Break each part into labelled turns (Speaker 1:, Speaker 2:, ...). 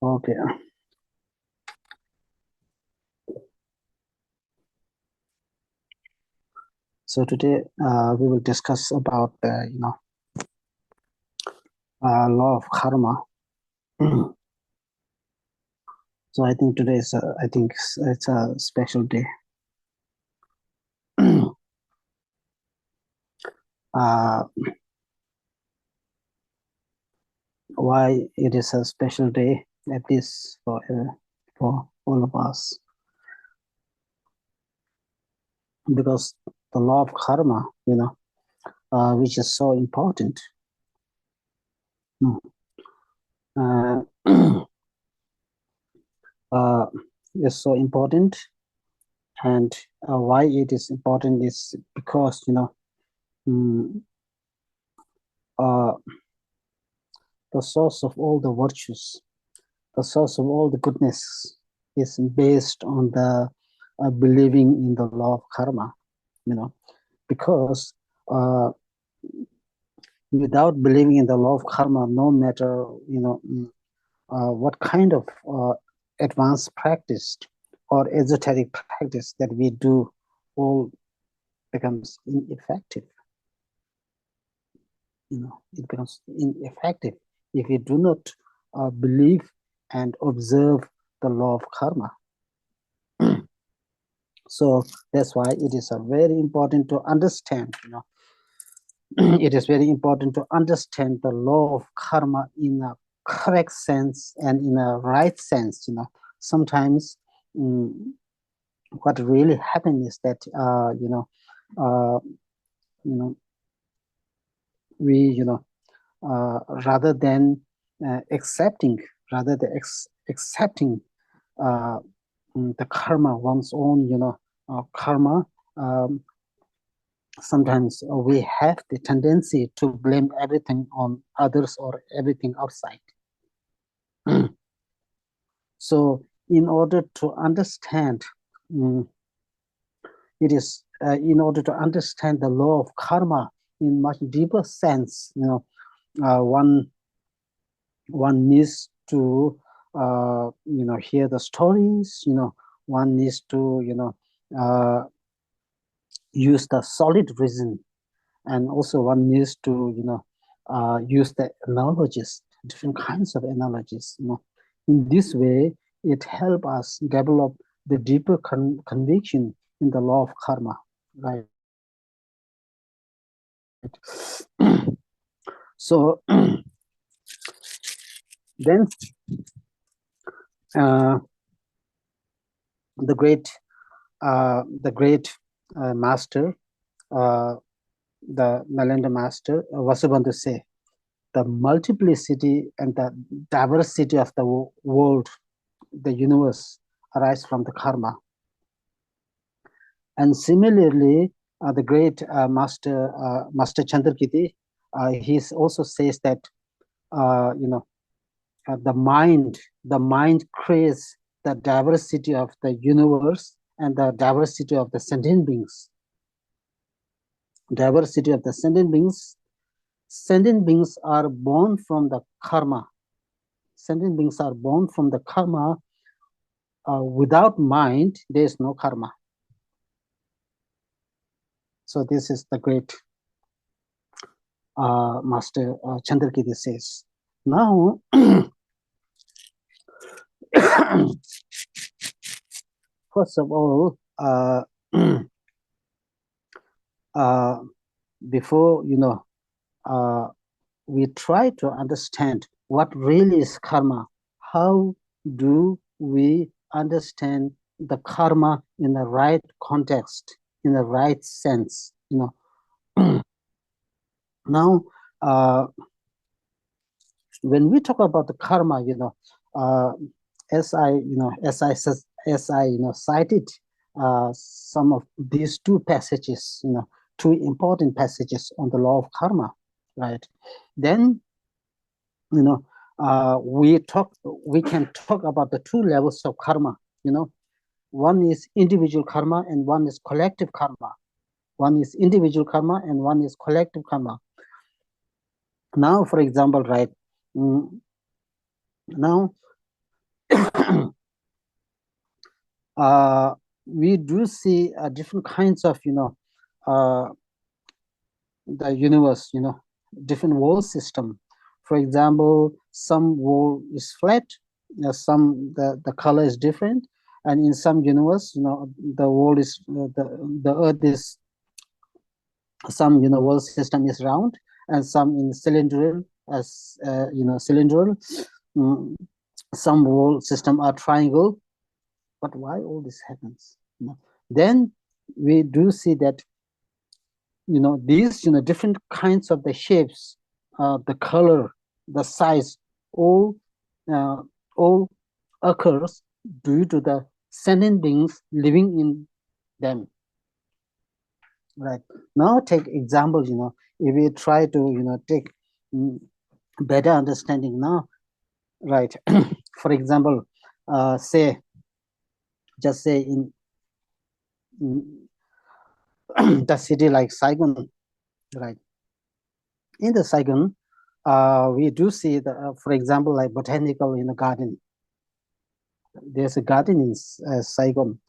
Speaker 1: Okay. So today we will discuss about law of karma. So I think today is it's a special day. Why it is a special day, at least for all of us, because the law of karma, which is so important. Uh, is so important, and why it is important is because the source of all the virtues, the source of all the goodness is based on the believing in the law of karma, because without believing in the law of karma, no matter, what kind of advanced practice or esoteric practice that we do, all becomes ineffective. It becomes ineffective if we do not believe and observe the law of karma. So that's why it is very important to understand, it is very important to understand the law of karma in a correct sense and in a right sense. Sometimes what really happens is that we rather than accepting the karma, one's own karma, sometimes we have the tendency to blame everything on others or everything outside. So in order to understand, in order to understand the law of karma in much deeper sense, one needs to hear the stories, one needs to use the solid reason, and also one needs to use the analogies, different kinds of analogies. In this way, it helps us develop the deeper conviction in the law of karma, right? So then the great master, the Nalanda master, Vasubandhu say, the multiplicity and the diversity of the world, the universe, arise from the karma. And similarly, the great master Chandrakirti, he also says that the mind creates the diversity of the universe and the diversity of the sentient beings. Diversity of the sentient beings. Sentient beings are born from the karma. Sentient beings are born from the karma. Without mind, there is no karma. So this is the great Master Chandrakirti says. Now, first of all, before we try to understand what really is karma, how do we understand the karma in the right context, in the right sense? Now, when we talk about the karma, as I cited some of these two passages, two important passages on the law of karma, right? Then, we can talk about the two levels of karma, you know. One is individual karma and one is collective karma. One is individual karma and one is collective karma. Now, for example, right, now we do see different kinds of, you know, the universe, you know, different world system. For example, some world is flat, some the color is different, and in some universe, you know, the world is the earth is, some, you know, world system is round, and some in cylindrical, as you know, cylindrical. Some world system are triangle. But why all this happens? You know? Then we do see that, you know, these, you know, different kinds of the shapes, the color, the size, all occurs due to the sentient beings living in them. Right. Now take example, you know, if we try to, you know, take better understanding now, right? For example, just say in the city like Saigon, right? In the Saigon, we do see the, for example, like botanical in the garden. There's a garden in Saigon.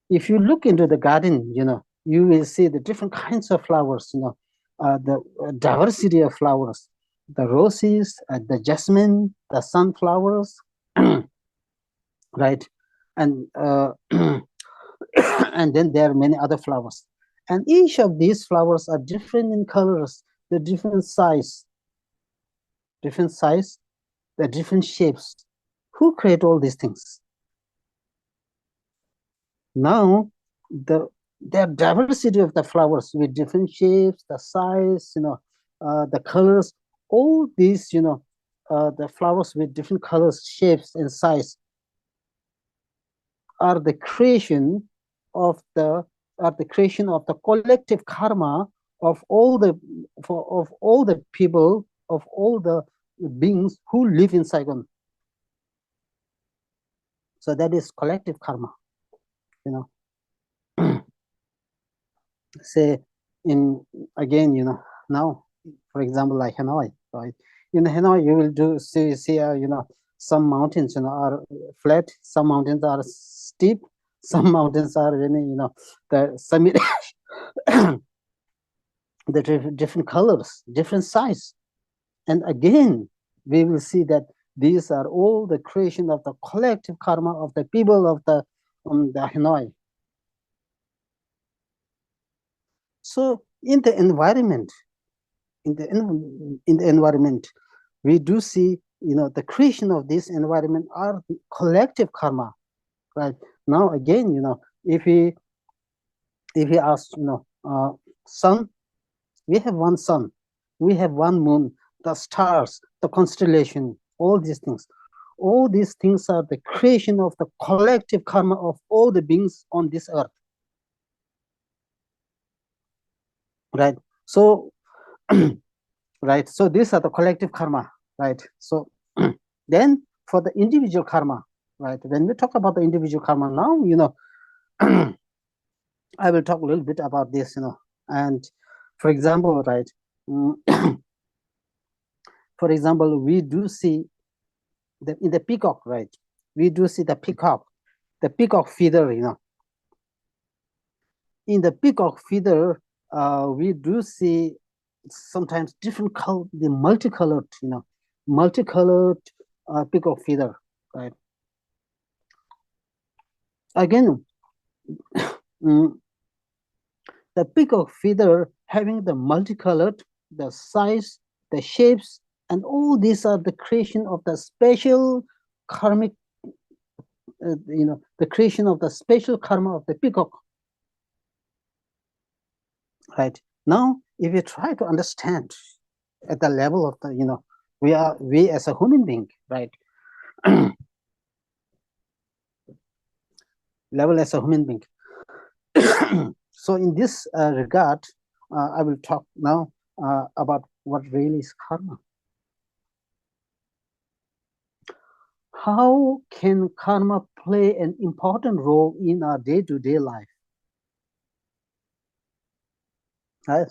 Speaker 1: If you look into the garden, you know, you will see the different kinds of flowers, you know, the diversity of flowers, the roses, the jasmine, the sunflowers, right? And and then there are many other flowers. And each of these flowers are different in colors, the different size, the different shapes. Who create all these things? Now, the diversity of the flowers with different shapes, the size, you know, the colors, all these, you know, the flowers with different colors, shapes, and size are the creation of the collective karma of all the people, of all the beings who live in Saigon. So that is collective karma, you know. Say in, again, you know, now, for example, like Hanoi, right? In Hanoi, you will see you know, some mountains, you know, are flat, some mountains are steep, some mountains are really, you know, the summit, the different colors, different size. And again, we will see that these are all the creation of the collective karma of the people of the Hanoi. So in the environment, in the environment, we do see, you know, the creation of this environment are the collective karma, right? Now again, you know, if we ask, you know, sun, we have one sun, we have one moon, the stars, the constellation, all these things are the creation of the collective karma of all the beings on this earth, right? So right, so these are the collective karma, right? So then for the individual karma, right, when we talk about the individual karma now, you know, I will talk a little bit about this, you know. And for example, right, for example, we do see that in the peacock, right, we do see the peacock feather, you know. In the peacock feather, we do see sometimes different color, the multicolored, you know, multicolored peacock feather, right? Again, the peacock feather having the multicolored, the size, the shapes, and all these are the creation of the special karmic, you know, the creation of the special karma of the peacock. Right now, if you try to understand at the level of the, you know, we as a human being, right? Level as a human being. So in this regard, I will talk now about what really is karma. how can karma play an important role in our day-to-day life? Right?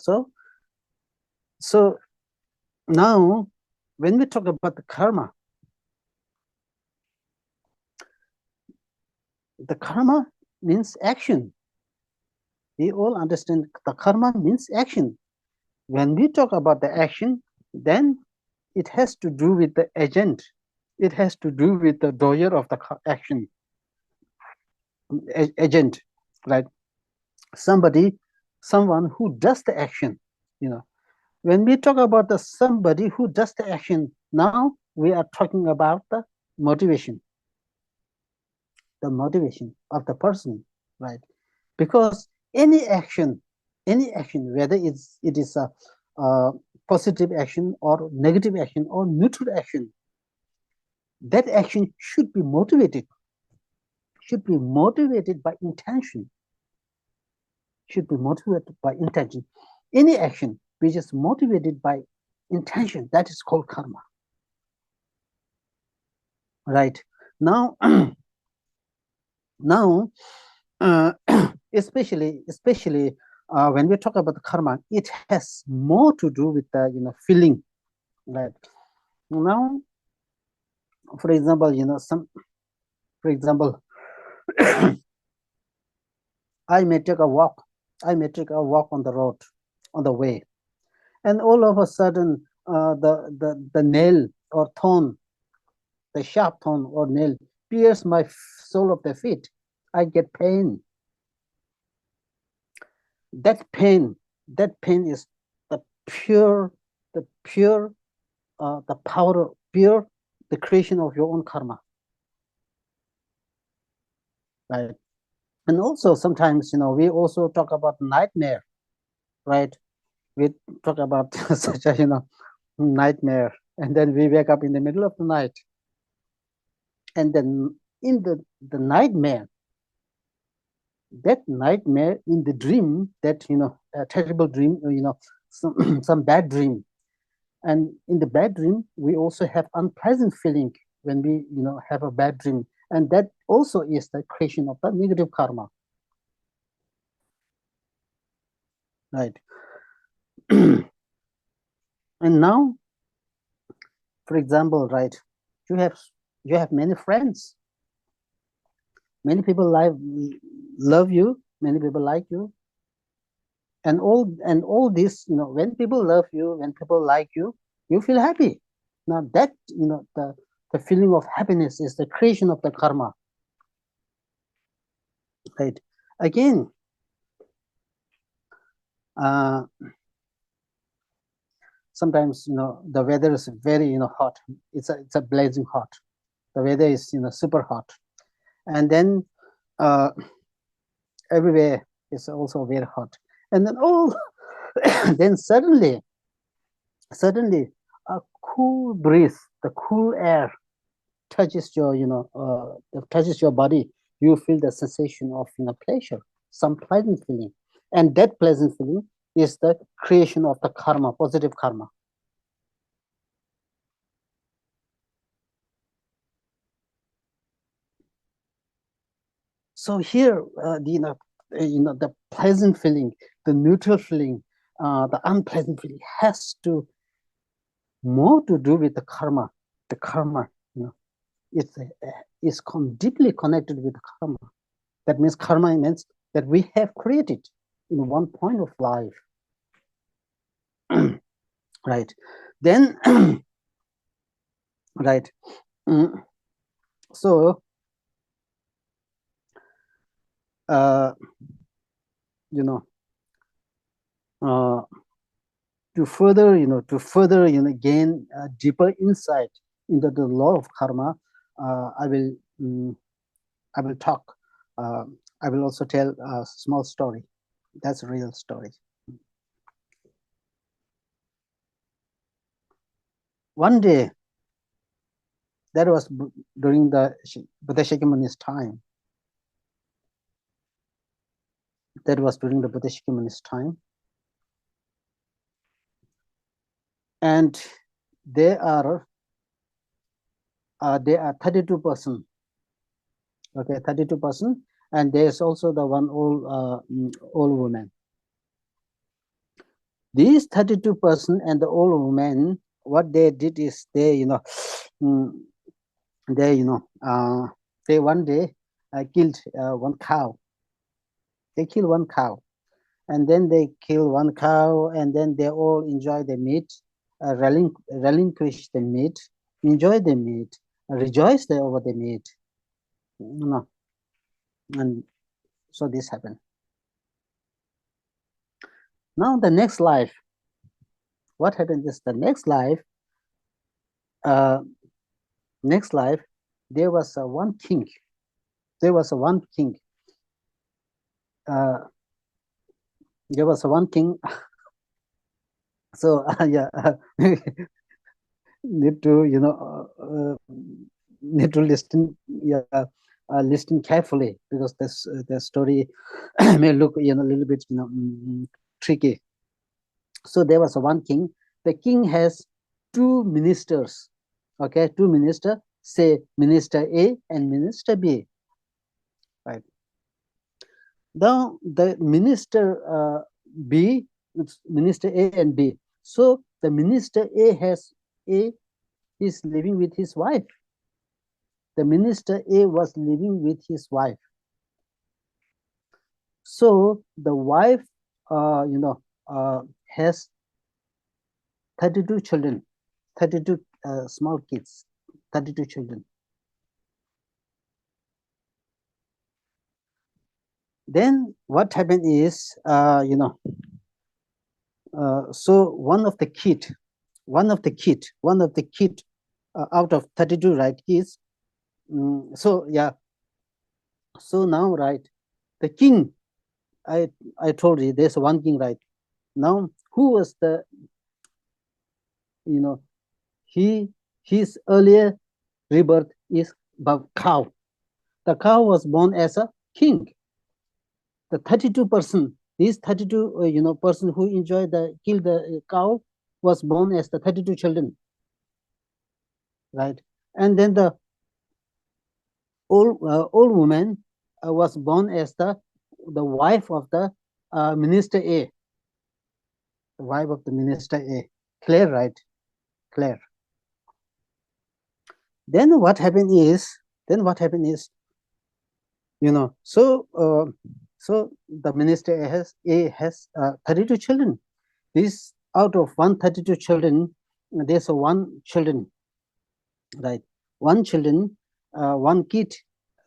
Speaker 1: So now, when we talk about the karma means action. We all understand the karma means action. When we talk about the action, then it has to do with the agent. It has to do with the doer of the action, agent, right? Someone who does the action. When we talk about the somebody who does the action, now we are talking about the motivation of the person, right? Because any action, whether it is a positive action or negative action or neutral action, that action should be motivated by intention. Any action which is motivated by intention, that is called karma. Right? Now, especially when we talk about karma, it has more to do with the feeling. Right? Now, for example, I may take a walk on the road, on the way, and all of a sudden, the nail or thorn, the sharp thorn or nail pierce my sole of the feet. I get pain. That pain is the pure, the power, the creation of your own karma. Right? And also sometimes, we also talk about nightmare, right? We talk about such a, nightmare, and then we wake up in the middle of the night. And then in the nightmare, in the dream, that, a terrible dream, some bad dream. And in the bad dream, we also have unpleasant feeling when we, have a bad dream. And that also is the creation of the negative karma. Right. And now, for example, right, you have many friends. Many people love you, many people like you. And all this, when people love you, when people like you, you feel happy. Now that, the feeling of happiness is the creation of the karma. Right. Again, sometimes, the weather is very, hot. It's a blazing hot. The weather is, super hot. And then everywhere is also very hot. And then then suddenly a cool breeze, the cool air touches your, touches your body. You feel the sensation of, pleasure, some pleasant feeling. And that pleasant feeling is the creation of the karma, positive karma. So here, the pleasant feeling, the neutral feeling, the unpleasant feeling has to more to do with the karma. The karma, is deeply connected with karma. That means karma means that we have created in one point of life. Right. Then, right. So, to further, gain deeper insight into the law of karma, I will talk. I will also tell a small story. That's a real story. One day, that was during the Buddha Shakyamuni's time. That was during the Buddha Shakyamuni's time. And there are they are 32%. Okay, 32%, and there's also the one old woman. These 32% and the old women, what they did is they, they one day killed one cow. They killed one cow, and then they kill one cow, and then they all enjoy the meat, relinquish the meat, enjoy the meat, rejoice over the meat. And so this happened. Now the next life, what happened is the next life, there was one king. There was one king. There was one king. So yeah, need to need to listen. Yeah, listen carefully, because this the story may look a little bit tricky. So there was one king. The king has two ministers. Okay, two ministers. Say Minister A and Minister B. Right. Now the Minister B, it's Minister A and B. So the Minister A is living with his wife. The Minister A was living with his wife. So the wife, has 32 children, 32 small kids, 32 children. Then what happened is, so one of the kid out of 32, right, kids. So yeah. So now, right, the king, I told you there's one king, right? Now, who was the, his earlier rebirth is the cow. The cow was born as a king. The 32%, these 32, person who killed the cow was born as the 32 children, right? And then the old woman was born as the wife of the Minister A. The wife of the Minister A. Clear, right? Clear. Then what happened is, so the Minister A has 32 children. This out of 132 children, there's one children, right? One kid.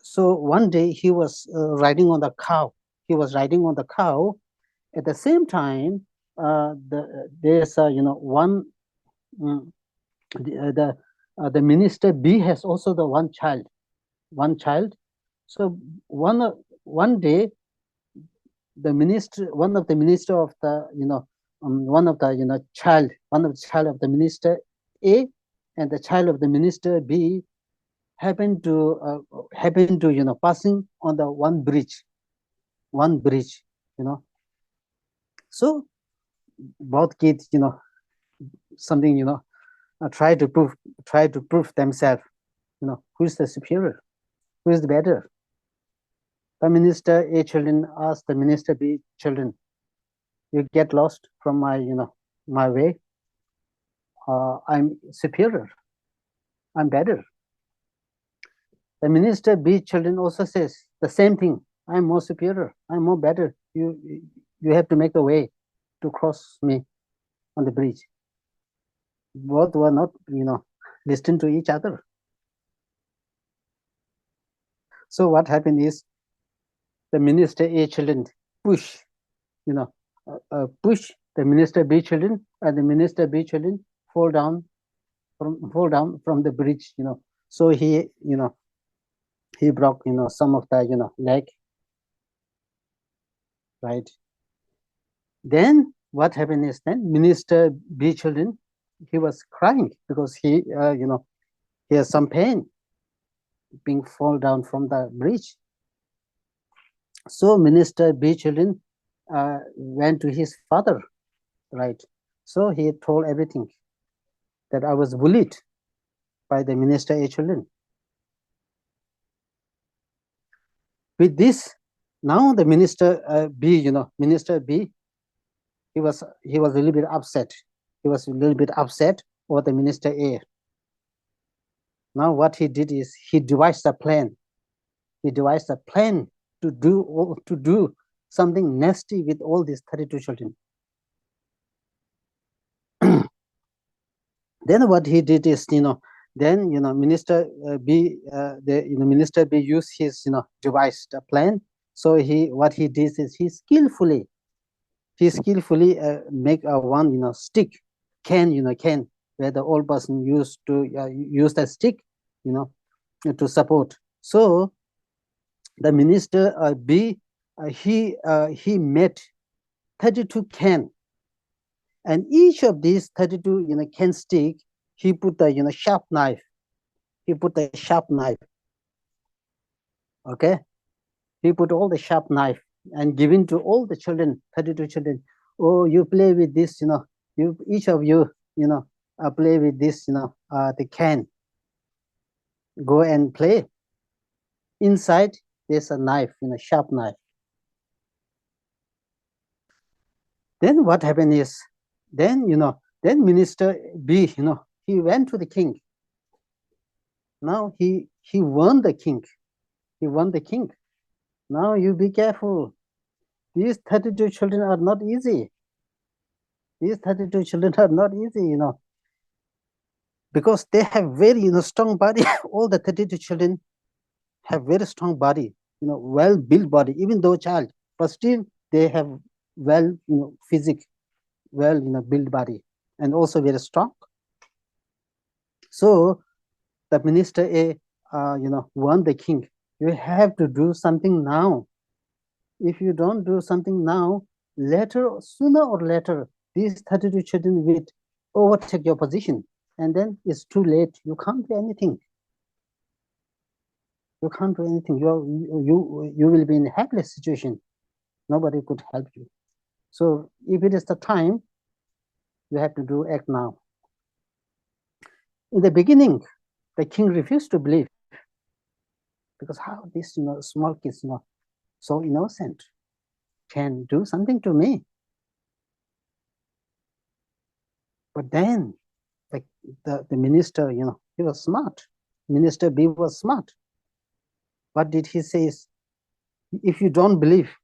Speaker 1: So one day he was riding on the cow. He was riding on the cow. At the same time, there's one the Minister B has also the one child. So one day, one of the minister of the one of the child of the Minister A and the child of the Minister B happened to passing on the one bridge. So both kids something try to prove themselves, who is the superior, who is the better. The Minister A children asked the Minister B children, you get lost from my my way. I'm superior, I'm better. The Minister B children also says the same thing. I'm more superior, I'm more better. You have to make a way to cross me on the bridge. Both were not listening to each other. So what happened is, the Minister A children push the Minister B children, and the Minister B children fall down from the bridge. So he he broke some of the leg, right? Then what happened is, then Minister B children, he was crying because he he has some pain being fall down from the bridge. So Minister B children went to his father, right? So he told everything, that I was bullied. by the Minister A children. With this, now the Minister B, Minister B, he was a little bit upset. He was a little bit upset over the Minister A. Now what he did is he devised a plan. He devised a plan to do something nasty with all these 32 children. Then what he did is, then Minister B, Minister B used his devised plan. So what he did is he skillfully make a one stick can where the old person used to use the stick to support. So the Minister B he made 32 can, and each of these 32 can stick, he put the sharp knife. He put the sharp knife. Okay, he put all the sharp knife and given to all the children, 32 children. Oh, you play with this, each of you, play with this, the can. Go and play. Inside there's a knife, sharp knife. Then what happened is, then Minister B, he went to the king. Now he won the king. He won the king. Now you be careful. These 32 children are not easy. These 32 children are not easy, because they have very strong body. All the 32 children have very strong body, well built body, even though child, but still they have well physique, well built body, and also very strong. So the Minister A won the king. You have to do something now. If you don't do something now, sooner or later, these 32 children will overtake your position, and then it's too late. You can't do anything. You can't do anything. You will be in a helpless situation. Nobody could help you. So if it is the time, you have to act now. In the beginning, the king refused to believe, because how these small kids, so innocent, can do something to me. But then the minister, he was smart. Minister B was smart. What did he say? If you don't believe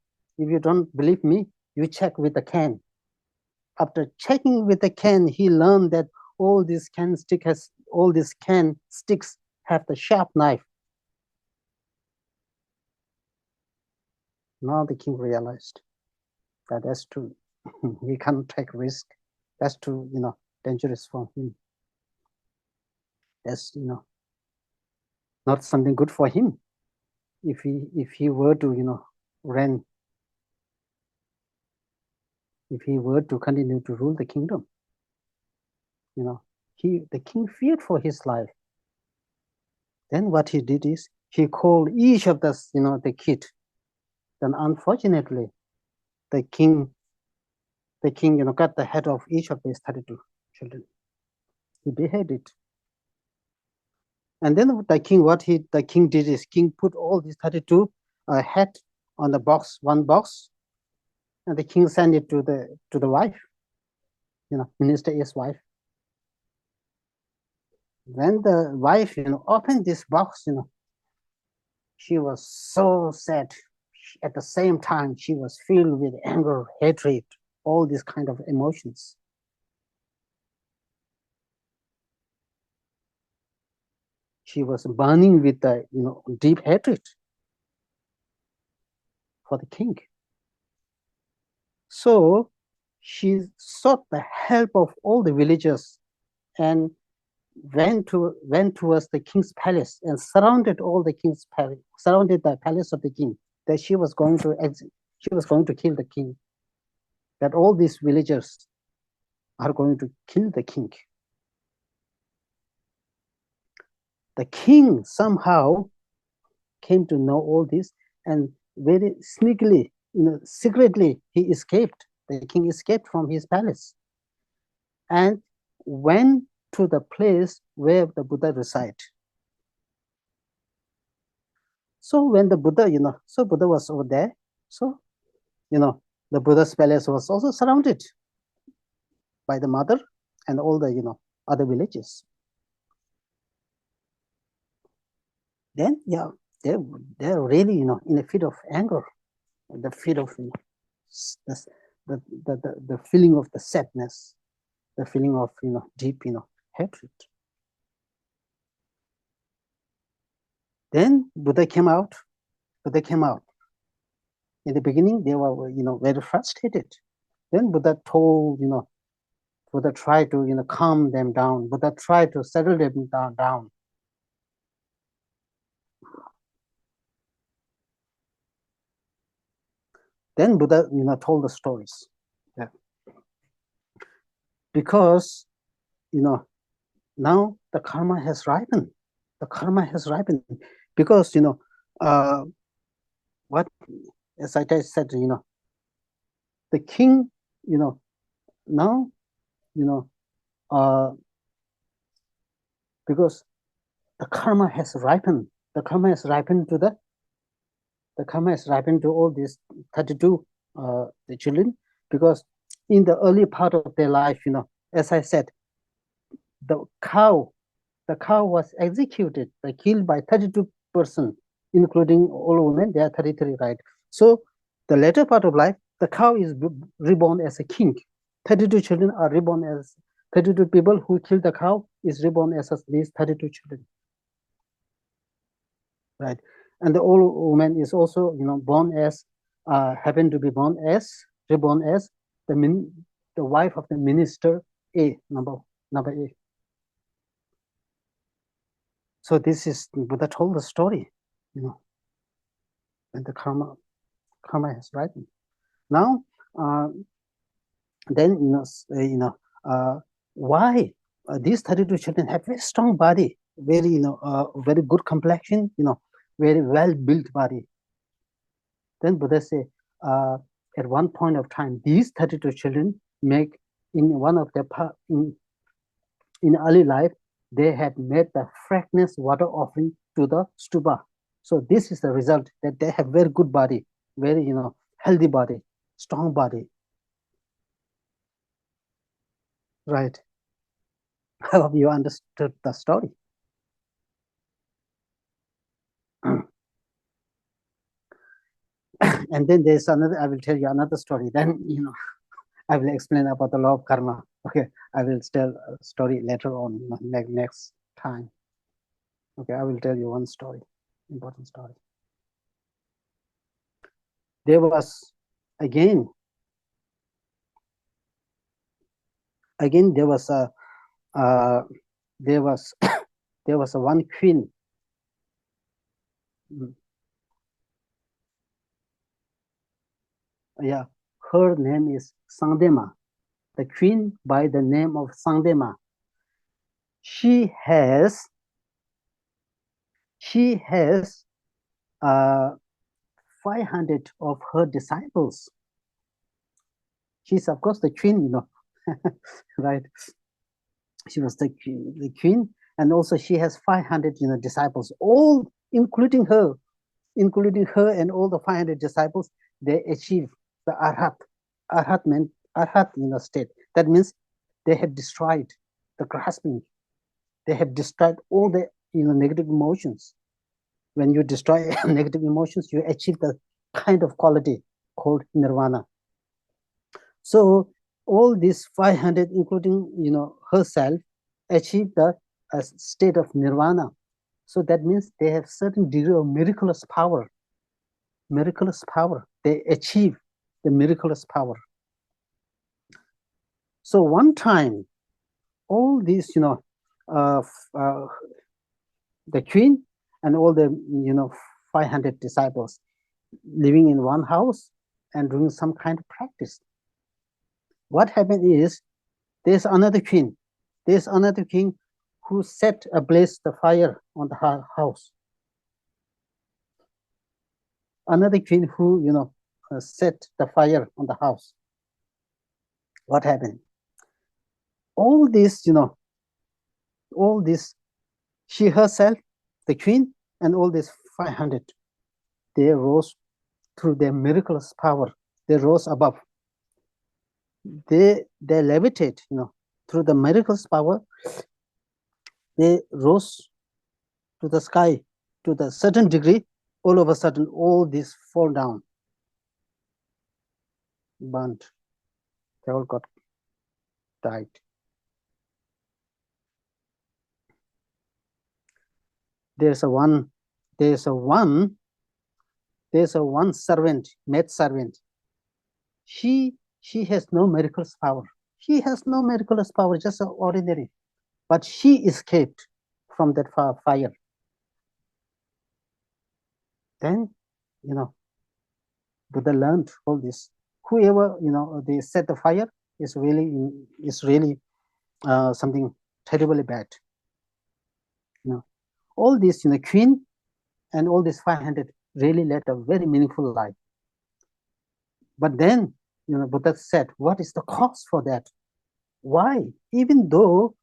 Speaker 1: me, you check with the can. After checking with the can, he learned that all these can sticks have the sharp knife. Now the king realized that that's true. He can't take risk. That's too dangerous for him. That's not something good for him. If he were to run, if he were to continue to rule the kingdom, the king feared for his life. Then what he did is he called each of the kid. Then unfortunately, the king cut the head of each of these 32 children. He beheaded. And then the king did is king put all these 32 head on the box, one box, and the king sent it to the wife, Minister A's wife. When the wife opened this box, she was so sad. At the same time, she was filled with anger, hatred, all these kind of emotions. She was burning with the deep hatred for the king. So she sought the help of all the villagers and went towards the king's palace and surrounded the palace of the king, that she was going to kill the king, that all these villagers are going to kill the king. The king somehow came to know all this, and very sneakily, secretly, he escaped. The king escaped from his palace. And when to the place where the Buddha reside. So when the Buddha, so Buddha was over there. So, the Buddha's palace was also surrounded by the mother and all the, other villages. Then, they're really, in a fit of anger, the fit of, the feeling of the sadness, the feeling of, deep, hatred. Then Buddha came out. In the beginning, they were, very frustrated. Then Buddha told, Buddha tried to, calm them down. Buddha tried to settle them down. Then Buddha, told the stories. Yeah. Because, now the karma has ripened. The karma has ripened. Because, what, as I said, the king, now, because the karma has ripened. The karma has ripened to all these 32 the children, because in the early part of their life, as I said, the cow was executed, killed by 32 persons, including all women. There are 33, right? So the later part of life, the cow is reborn as a king. 32 children are reborn as 32 people who killed the cow is reborn as these 32 children, right? And the old woman is also, born as, happen to be reborn as the wife of the minister A, number A. So this is Buddha told the story, and the karma has ripened. Now, then why these 32 children have very strong body, very very good complexion, very well built body. Then Buddha say, at one point of time, these 32 children make in one of their in early life, they had made the fragrance water offering to the stupa. So this is the result, that they have very good body, very healthy body, strong body. Right. I hope you understood the story. And then there's another, I will tell you another story. Then, I will explain about the law of karma. Okay, I will tell a story later on, next time. Okay, I will tell you one story, important story. There was, again, there was a, there was a one queen. Yeah, her name is Sangdema, the queen by the name of Sangdema. She has 500 of her disciples. She's of course the queen, right? She was the queen, and also she has 500 disciples, all including her and all the 500 disciples. They achieve the arhat state. That means they have destroyed the grasping. They have destroyed all the negative emotions. When you destroy negative emotions, you achieve the kind of quality called nirvana. So all these 500, including herself, achieve the state of nirvana. So that means they have certain degree of miraculous power. They achieve the miraculous power. So one time, all these, the queen and all the 500 disciples living in one house and doing some kind of practice. What happened is, there's another king who set ablaze the fire on the house. Another queen who set the fire on the house. What happened? All these all this, she herself, the queen, and all these 500, they rose through their miraculous power. They rose above. They levitate, through the miraculous power. They rose to the sky to the certain degree. All of a sudden, all these fall down, burnt. They all got died. There's a one servant, maid servant. She has no miraculous power. She has no miraculous power, just ordinary. But she escaped from that fire. Then, Buddha learned all this. Whoever, they set the fire is really something terribly bad. All this, queen and all these 500 really led a very meaningful life. But then, Buddha said, what is the cause for that? Why? Even though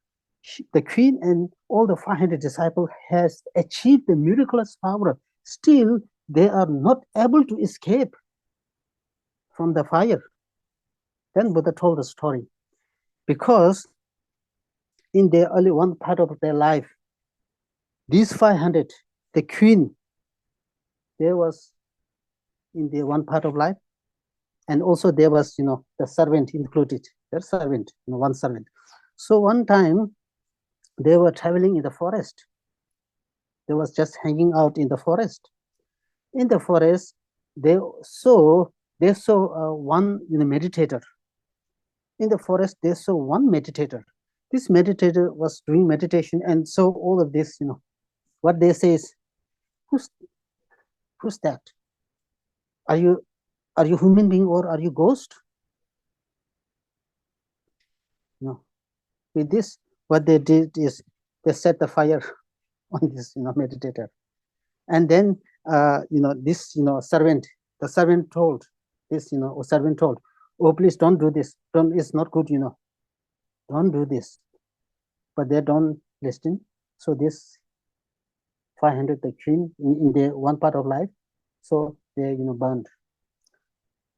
Speaker 1: the queen and all the 500 disciples has achieved the miraculous power, still they are not able to escape from the fire. Then Buddha told the story. Because in the early one part of their life, these 500, the queen, there was in the one part of life, and also there was, the servant included, their servant, one servant. So one time they were traveling in the forest. They was just hanging out in the forest. In the forest, they saw one meditator. In the forest, they saw one meditator. This meditator was doing meditation, and so all of this, what they say is, who's that? Are you human being or are you ghost? No. With this, what they did is they set the fire on this, meditator, and then this servant, the servant told this, servant told, oh, please don't do this. It's not good, don't do this. But they don't listen. So this 500, the queen in the one part of life, so they burned.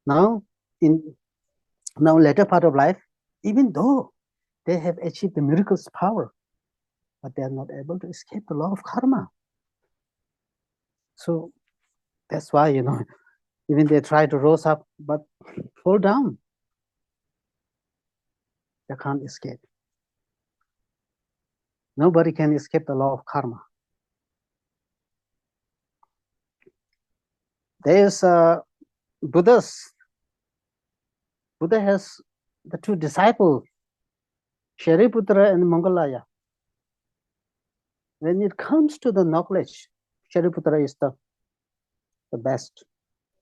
Speaker 1: Now later part of life, even though they have achieved the miracles power, but they are not able to escape the law of karma. So that's why, even they try to rise up, but fall down. They can't escape. Nobody can escape the law of karma. There's Buddha has the two disciples, Shariputra and Mangalaya. When it comes to the knowledge, Shariputra is the best.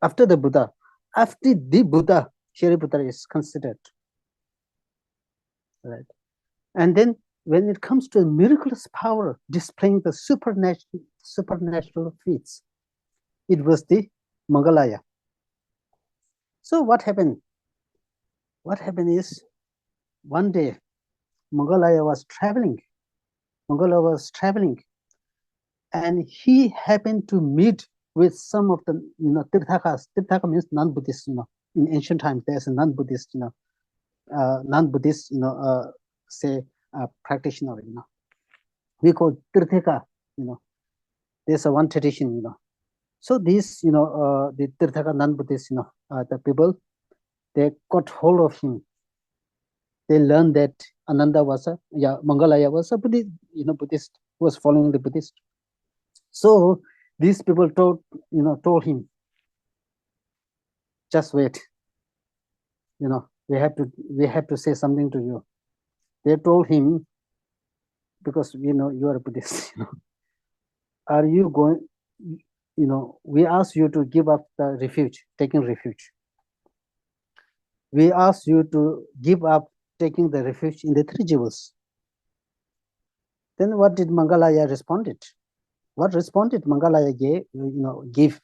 Speaker 1: After the Buddha, Shariputra is considered. Right. And then when it comes to miraculous power, displaying the supernatural feats, it was the Mangalaya. So what happened? What happened is, one day, Mangalaya was traveling, and he happened to meet with some of the, Tirthakas. Tirthaka means non-Buddhist, in ancient times, there's a non-Buddhist, say, practitioner, we call Tirthaka, there's a one tradition, So these, the Tirthaka non-Buddhists, the people, they got hold of him. They learned that Ananda was Mangalaya was a Buddhist, Buddhist, who was following the Buddhist. So these people told him, just wait, we have to say something to you. They told him, because you are a Buddhist, are you going, we ask you to give up the refuge, taking refuge. We ask you to give up taking the refuge in the three jewels. Then what did Mangalaya responded? What responded Mangalaya give?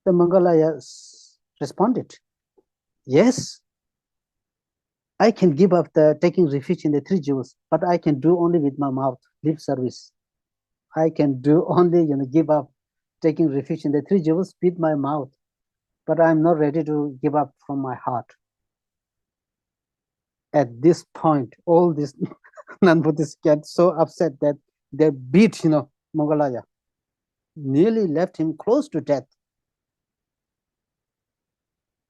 Speaker 1: The Mangalaya responded, yes, I can give up the taking refuge in the three jewels, but I can do only with my mouth, lip service. I can do only, give up taking refuge in the three jewels with my mouth, but I'm not ready to give up from my heart. At this point, all these non-Buddhists get so upset that they beat, Moggallaya, nearly left him close to death.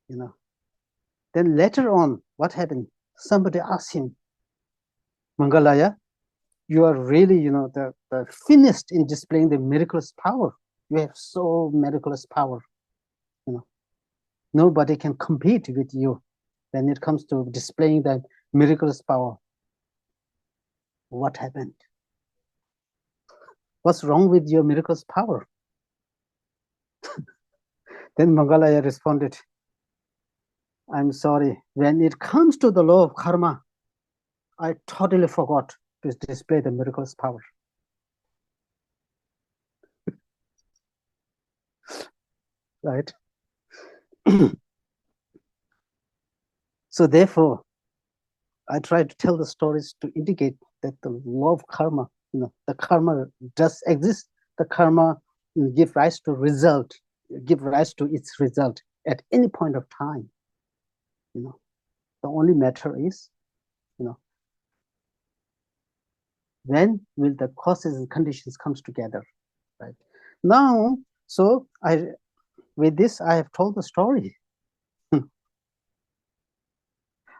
Speaker 1: Then later on, what happened? Somebody asked him, Moggallaya, you are really, the finished in displaying the miraculous power. You have so miraculous power. Nobody can compete with you when it comes to displaying that miraculous power. What happened? What's wrong with your miraculous power? Then Moggallaya responded, I'm sorry, when it comes to the law of karma, I totally forgot to display the miraculous power. Right? So therefore, I try to tell the stories to indicate that the law of karma, the karma does exist. The karma give rise to result, give rise to its result at any point of time. The only matter is, when will the causes and conditions comes together, right? Now, so with this, I have told the story.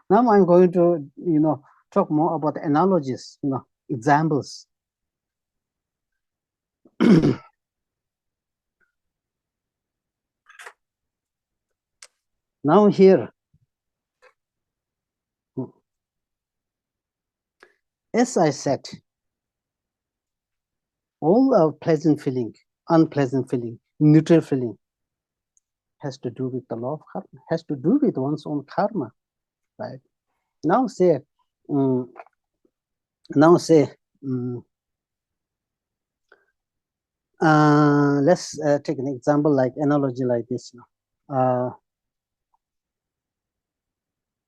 Speaker 1: Now I'm going to, talk more about analogies, examples. Now here, as I said, all our pleasant feeling, unpleasant feeling, neutral feeling has to do with the law of karma, has to do with one's own karma, right? Now say, let's take an example like analogy like this.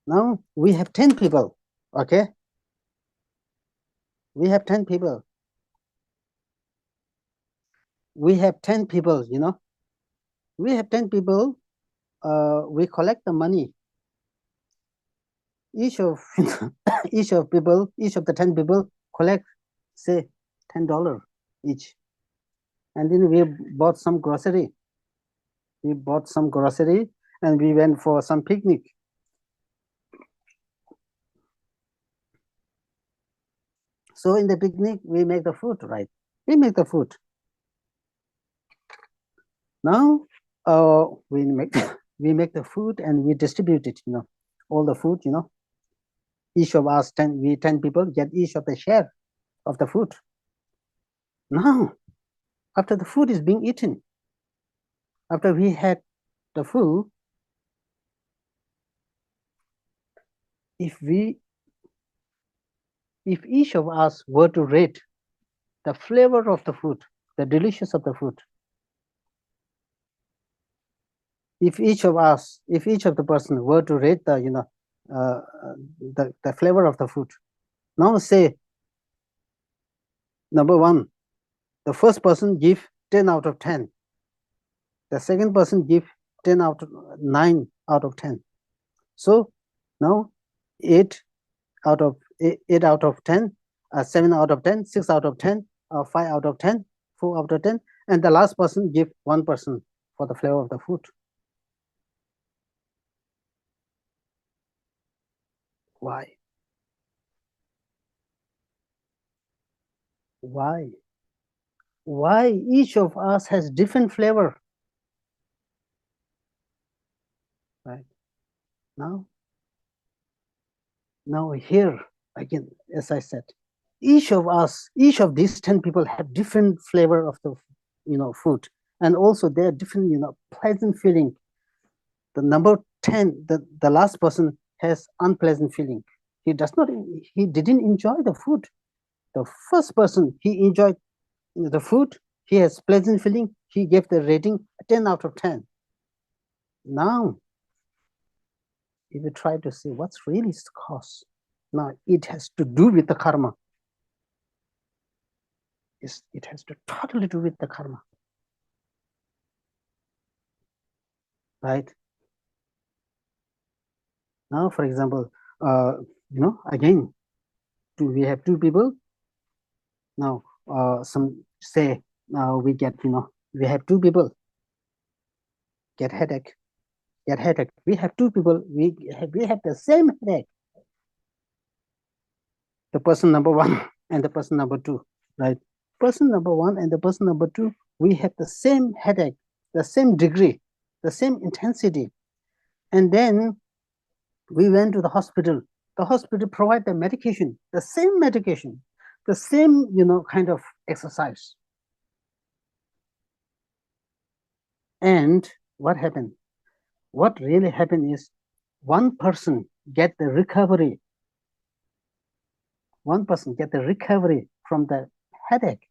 Speaker 1: Now we have 10 people, okay? We have 10 people. We have 10 people, we have 10 people, we collect the money. Each of each of the 10 people collect, say, $10 each. And then we bought some grocery. We bought some grocery and we went for some picnic. So in the picnic, we make the food, right? We make the food. Now we make the food and we distribute it, all the food, each of us 10 people get each of the share of the food. Now, after the food is being eaten, after we had the food, if each of us were to rate the flavor of the food, the delicious of the food, if each of the person were to rate the the flavor of the food, now say, number one, the first person give 10 out of 10. The second person give 9 out of 10. So now 8 out of 10, 7 out of 10, 6 out of 10, 5 out of 10, 4 out of 10, and the last person give 1% for the flavor of the food. Why? Why? Why each of us has different flavor? Right? Now here, again, as I said, each of these 10 people have different flavor of the, food. And also they're different, pleasant feeling. The number 10, the last person has unpleasant feeling. He didn't enjoy the food. The first person, he enjoyed the food. He has pleasant feeling. He gave the rating 10 out of 10. Now, if you try to see what's really its cause, now it has to do with the karma. It has to totally do with the karma. Right? Now, for example, again, we have two people. Now, some say we get, we have two people get headache. We have two people, we have the same headache. The person number one and the person number two, right? Person number one and the person number two, we have the same headache, the same degree, the same intensity. And then we went to the hospital. The hospital provided the medication, the same medication, the same, kind of exercise. And what happened? What really happened is one person get the recovery. One person get the recovery from the headache.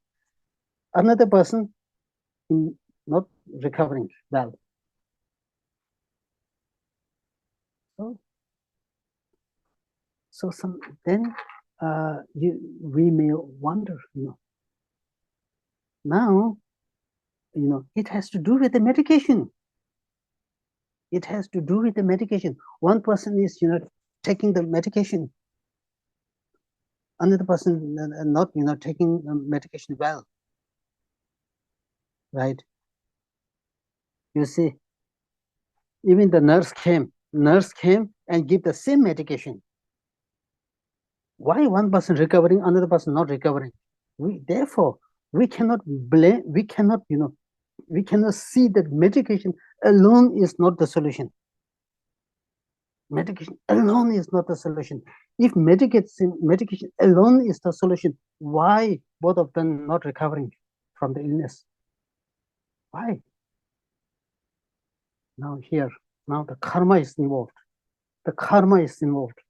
Speaker 1: Another person not recovering well. So then we may wonder, now, it has to do with the medication. It has to do with the medication. One person is, taking the medication. Another person not, taking medication well. Right? You see, even the nurse came and give the same medication. Why one person recovering, another person not recovering? Therefore, we cannot blame, we cannot see that medication alone is not the solution. Medication alone is not the solution. If medication alone is the solution, why both of them not recovering from the illness? Why? Now the karma is involved. The karma is involved.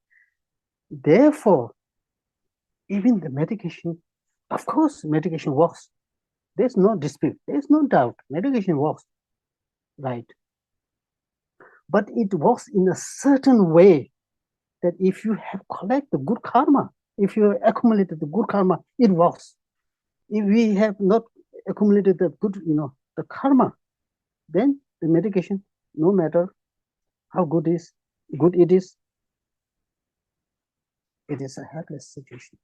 Speaker 1: Therefore, even the medication, of course, medication works. There's no dispute. There's no doubt. Medication works, right? But it works in a certain way that if you have collected the good karma, if you accumulated the good karma, it works. If we have not accumulated the good, the karma, then the medication, no matter how good it is, it is a helpless situation.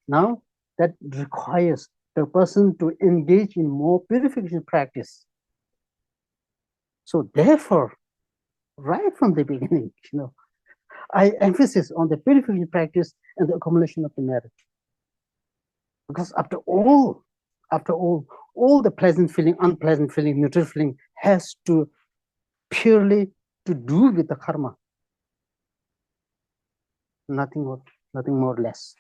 Speaker 1: Now, that requires the person to engage in more purification practice. So therefore, right from the beginning, I emphasize on the purification practice and the accumulation of the merit. Because after all the pleasant feeling, unpleasant feeling, neutral feeling has to purely to do with the karma. Nothing more or less.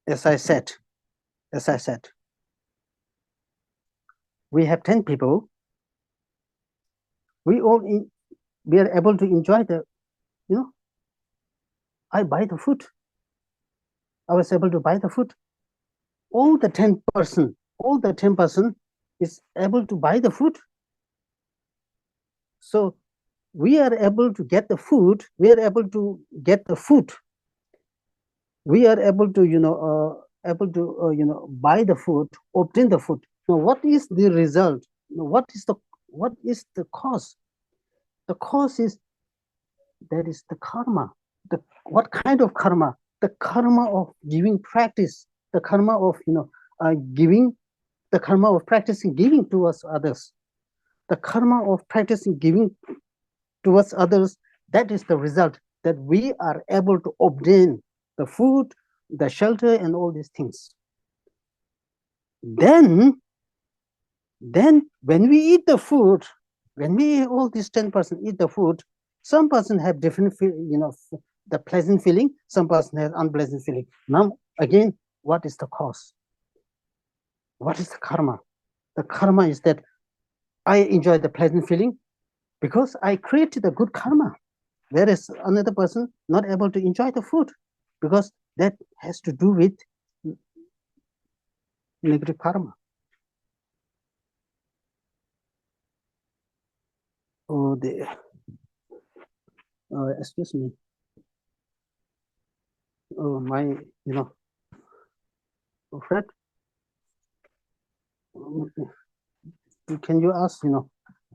Speaker 1: As I said, we have 10 people. We are able to enjoy the, I buy the food. I was able to buy the food. All the 10 person is able to buy the food. So we are able to get the food. We are able to get the food. We are able to, buy the food, obtain the food. Now, what is the result? What is the cause? The cause is that is the karma. What kind of karma? The karma of giving practice. The karma of giving. The karma of practicing giving towards others. The karma of practicing giving towards others. That is the result, that we are able to obtain the food, the shelter, and all these things. Then when we eat the food, when we all these 10% eat the food, some person have different the pleasant feeling, some person has unpleasant feeling. Now again, what is the cause? What is the karma? The karma is that I enjoy the pleasant feeling because I created a good karma, whereas another person not able to enjoy the food because that has to do with negative karma. Oh, excuse me. Oh, my, Fred, can you ask,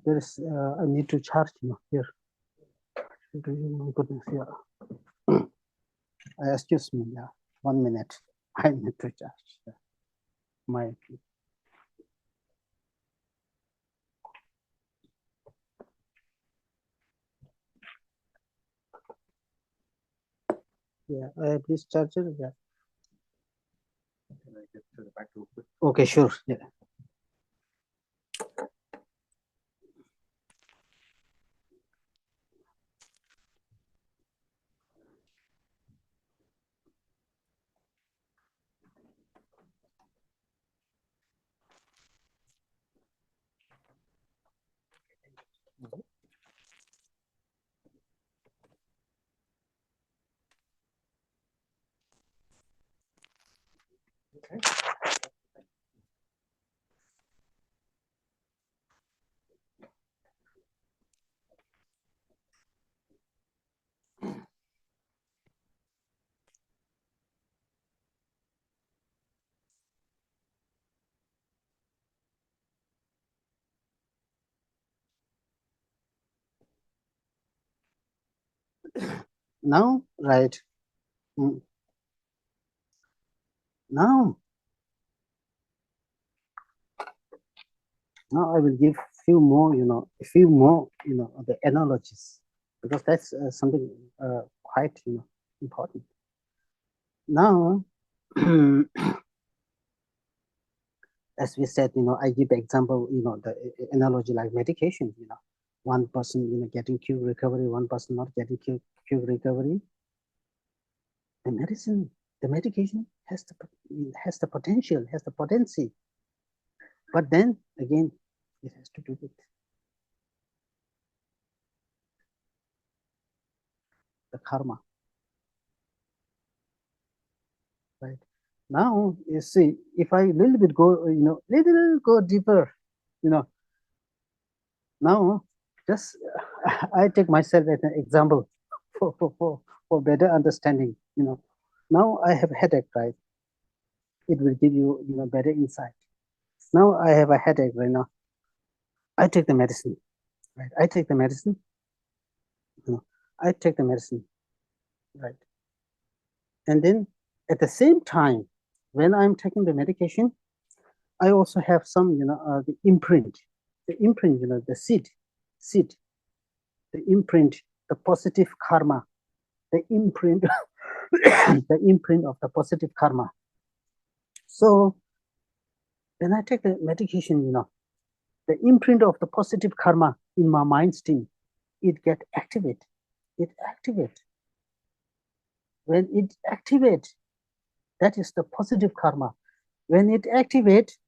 Speaker 1: there is, I need to charge, here. My goodness, yeah. Excuse me, yeah, 1 minute. I need to charge my. Yeah, please charge it. Yeah. Can I get to the back real quick? Okay, sure. Yeah. Okay. Now, right. Now I will give few more, the analogies, because that's something quite, important. Now, as we said, I give the example, the analogy like medication, one person, getting cure recovery, one person not getting cure recovery. The medicine, the medication has the potential, has the potency, but then again, it has to do with the karma, right? Now you see, if I little bit go, little go deeper, now just I take myself as an example for better understanding. Now I have a headache, right? It will give you, better insight. Now I have a headache right now. I take the medicine, right? I take the medicine. I take the medicine, right? And then at the same time, when I'm taking the medication, I also have some, the imprint, the seed, the imprint, the positive karma, the imprint, the imprint of the positive karma. So when I take the medication, the imprint of the positive karma in my mind stream, it get activate. It activate. When it activate, that is the positive karma. When it activate,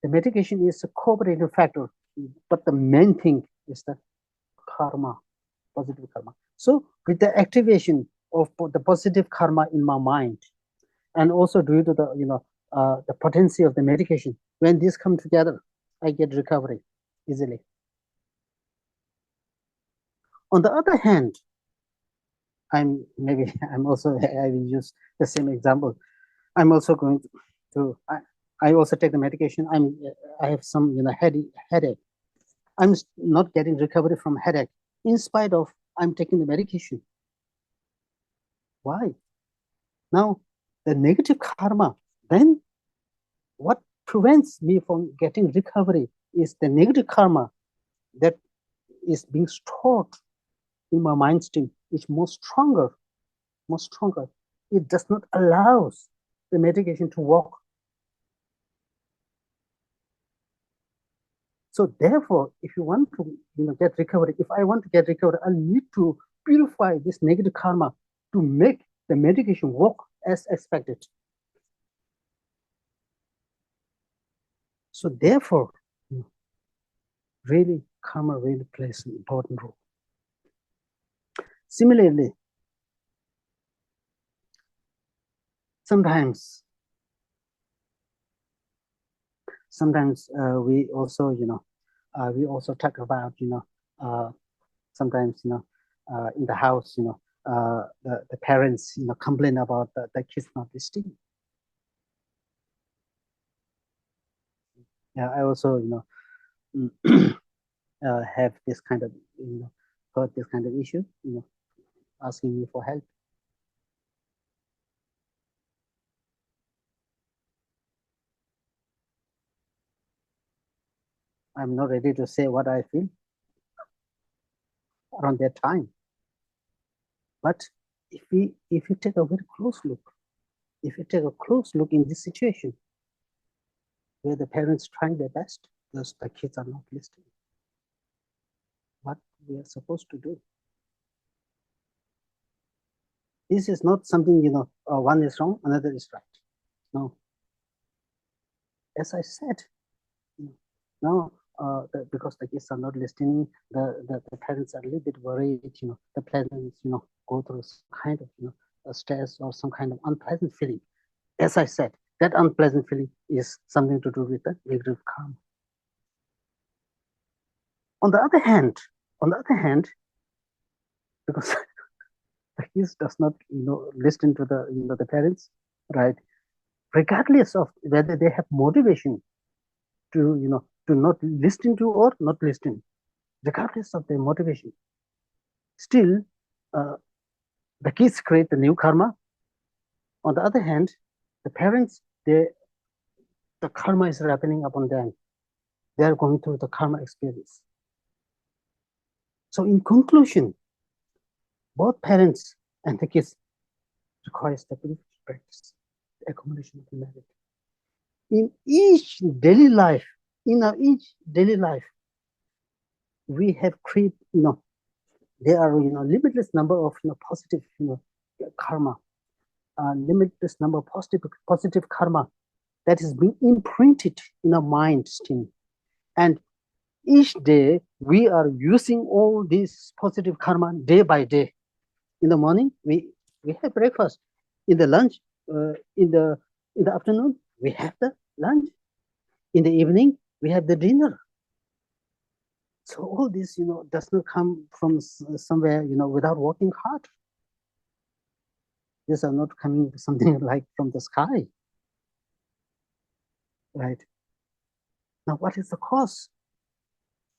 Speaker 1: the medication is a cooperative factor, but the main thing is the karma, positive karma. So with the activation of the positive karma in my mind, and also due to the the potency of the medication, when these come together, I get recovery easily. On the other hand, I'm also I will use the same example. I'm also going to I also take the medication. I have some headache. I'm not getting recovery from headache in spite of I'm taking the medication. Why? Now the negative karma, then what prevents me from getting recovery is the negative karma that is being stored in my mind stream is more stronger. It does not allow the medication to work. So therefore, if you want to get recovery, if I want to get recovery, I need to purify this negative karma to make the medication work as expected. So therefore, really karma really plays an important role. Similarly, sometimes we also, we also talk about, sometimes, in the house, the parents, complain about the kids not listening. Yeah, I also, have this kind of, heard this kind of issue, asking me for help. I'm not ready to say what I feel around that time. But if you take a very close look, in this situation, where the parents trying their best, because the kids are not listening, what we are supposed to do? This is not something, one is wrong, another is right. No. As I said, now, because the kids are not listening, the parents are a little bit worried, the parents, go through some kind of, a stress or some kind of unpleasant feeling. As I said, that unpleasant feeling is something to do with the negative karma. On the other hand, because the kids does not, listen to the, the parents, right? Regardless of whether they have motivation to, to not listen to or not listen, regardless of their motivation, still, the kids create the new karma. On the other hand, the parents, the karma is happening upon them. They are going through the karma experience. So in conclusion, both parents and the kids require the practice, the accumulation of the merit. In each daily life, we have created, there are, limitless number of, positive, karma, limitless number of positive karma that is being imprinted in our mind stream. And each day we are using all this positive karma day by day. In the morning, we have breakfast. In the lunch, in the afternoon, we have the lunch. In the evening, we have the dinner. So all this, does not come from somewhere, without working hard. These are not coming something like from the sky, right? Now, what is the cause?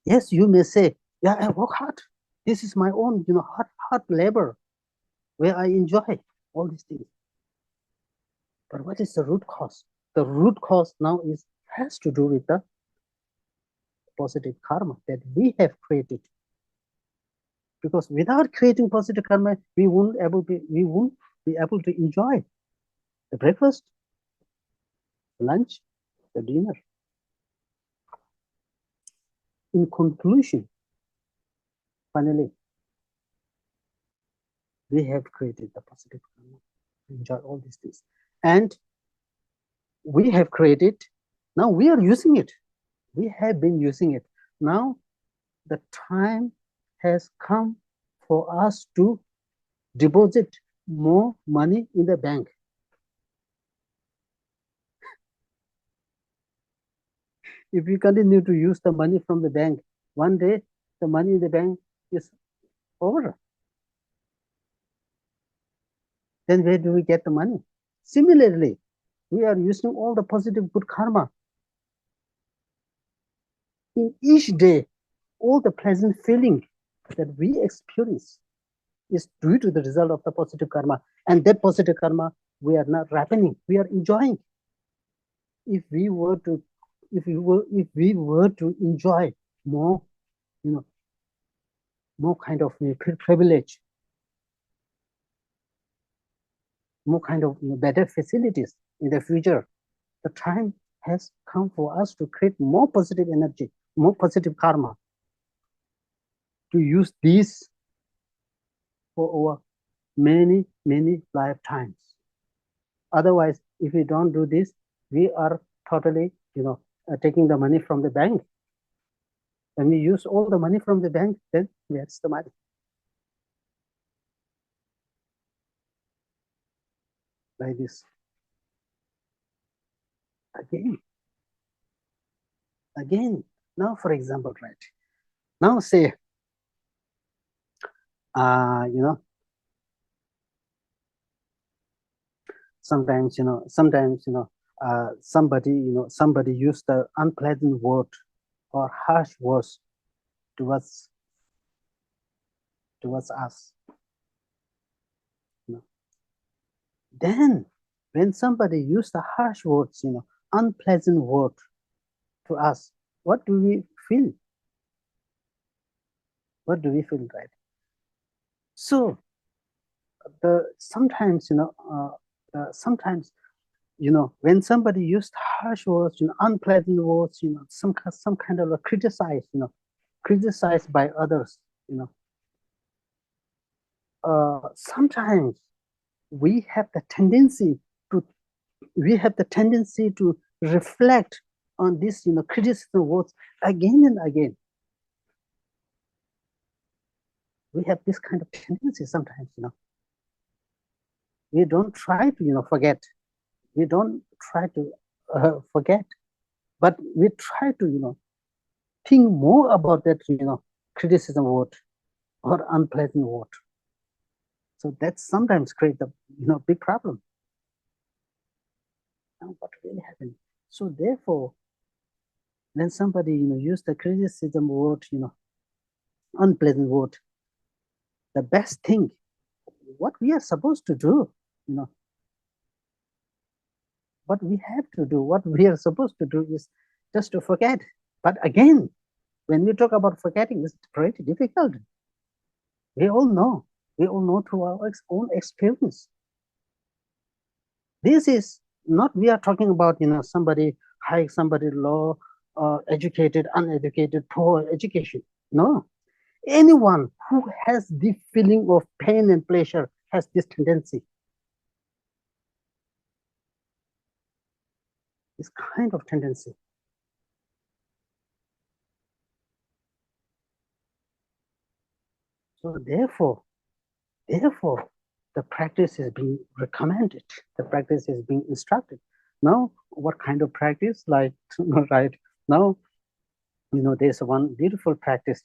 Speaker 1: Yes, you may say, yeah, I work hard. This is my own, hard labor, where I enjoy all these things. But what is the root cause? The root cause now has to do with the positive karma that we have created. Because without creating positive karma, we won't be able to enjoy the breakfast, the lunch, the dinner. In conclusion, finally, we have created the positive karma to enjoy all these things. And we have created, now we are using it. We have been using it. Now the time has come for us to deposit more money in the bank. If we continue to use the money from the bank, one day the money in the bank is over. Then where do we get the money? Similarly, we are using all the positive good karma. In each day, all the pleasant feeling that we experience is due to the result of the positive karma. And that positive karma, we are not ripening, we are enjoying. If we were to enjoy more, more kind of privilege, more kind of better facilities in the future, the time has come for us to create more positive energy, more positive karma, to use these for our many, many lifetimes. Otherwise, if we don't do this, we are totally, taking the money from the bank. When we use all the money from the bank, then where's the money? Like this. Again, now for example, right? Now say, sometimes, somebody used the unpleasant word or harsh words towards us. Then when somebody used the harsh words, unpleasant word to us, what do we feel? What do we feel, right? So sometimes, when somebody used harsh words, unpleasant words, some kind of a criticized by others, sometimes we have the tendency to reflect on this, criticism words again and again. We have this kind of tendency sometimes, we don't try to, forget. We don't try to forget, but we try to, think more about that, criticism word or unpleasant word. So that sometimes creates a, big problem. Now, what really happened? So therefore, when somebody, use the criticism word, unpleasant word, the best thing, what we are supposed to do, what we have to do, what we are supposed to do is just to forget. But again, when we talk about forgetting, it's pretty difficult. We all know through our own experience. This is not, we are talking about, somebody high, somebody low, educated, uneducated, poor education. No, anyone who has the feeling of pain and pleasure has this tendency. This kind of tendency. So therefore, the practice is being recommended. The practice is being instructed. Now, what kind of practice? Like, right now, there's one beautiful practice,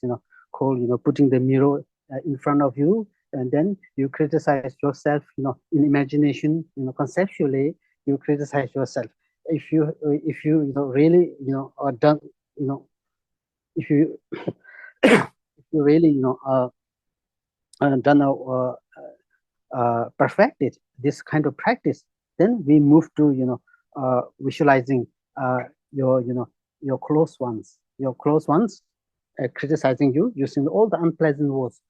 Speaker 1: called, putting the mirror in front of you, and then you criticize yourself, in imagination, conceptually, you criticize yourself. If you really, are done, if you if you really, done perfected this kind of practice, then we move to visualizing your close ones, criticizing you using all the unpleasant words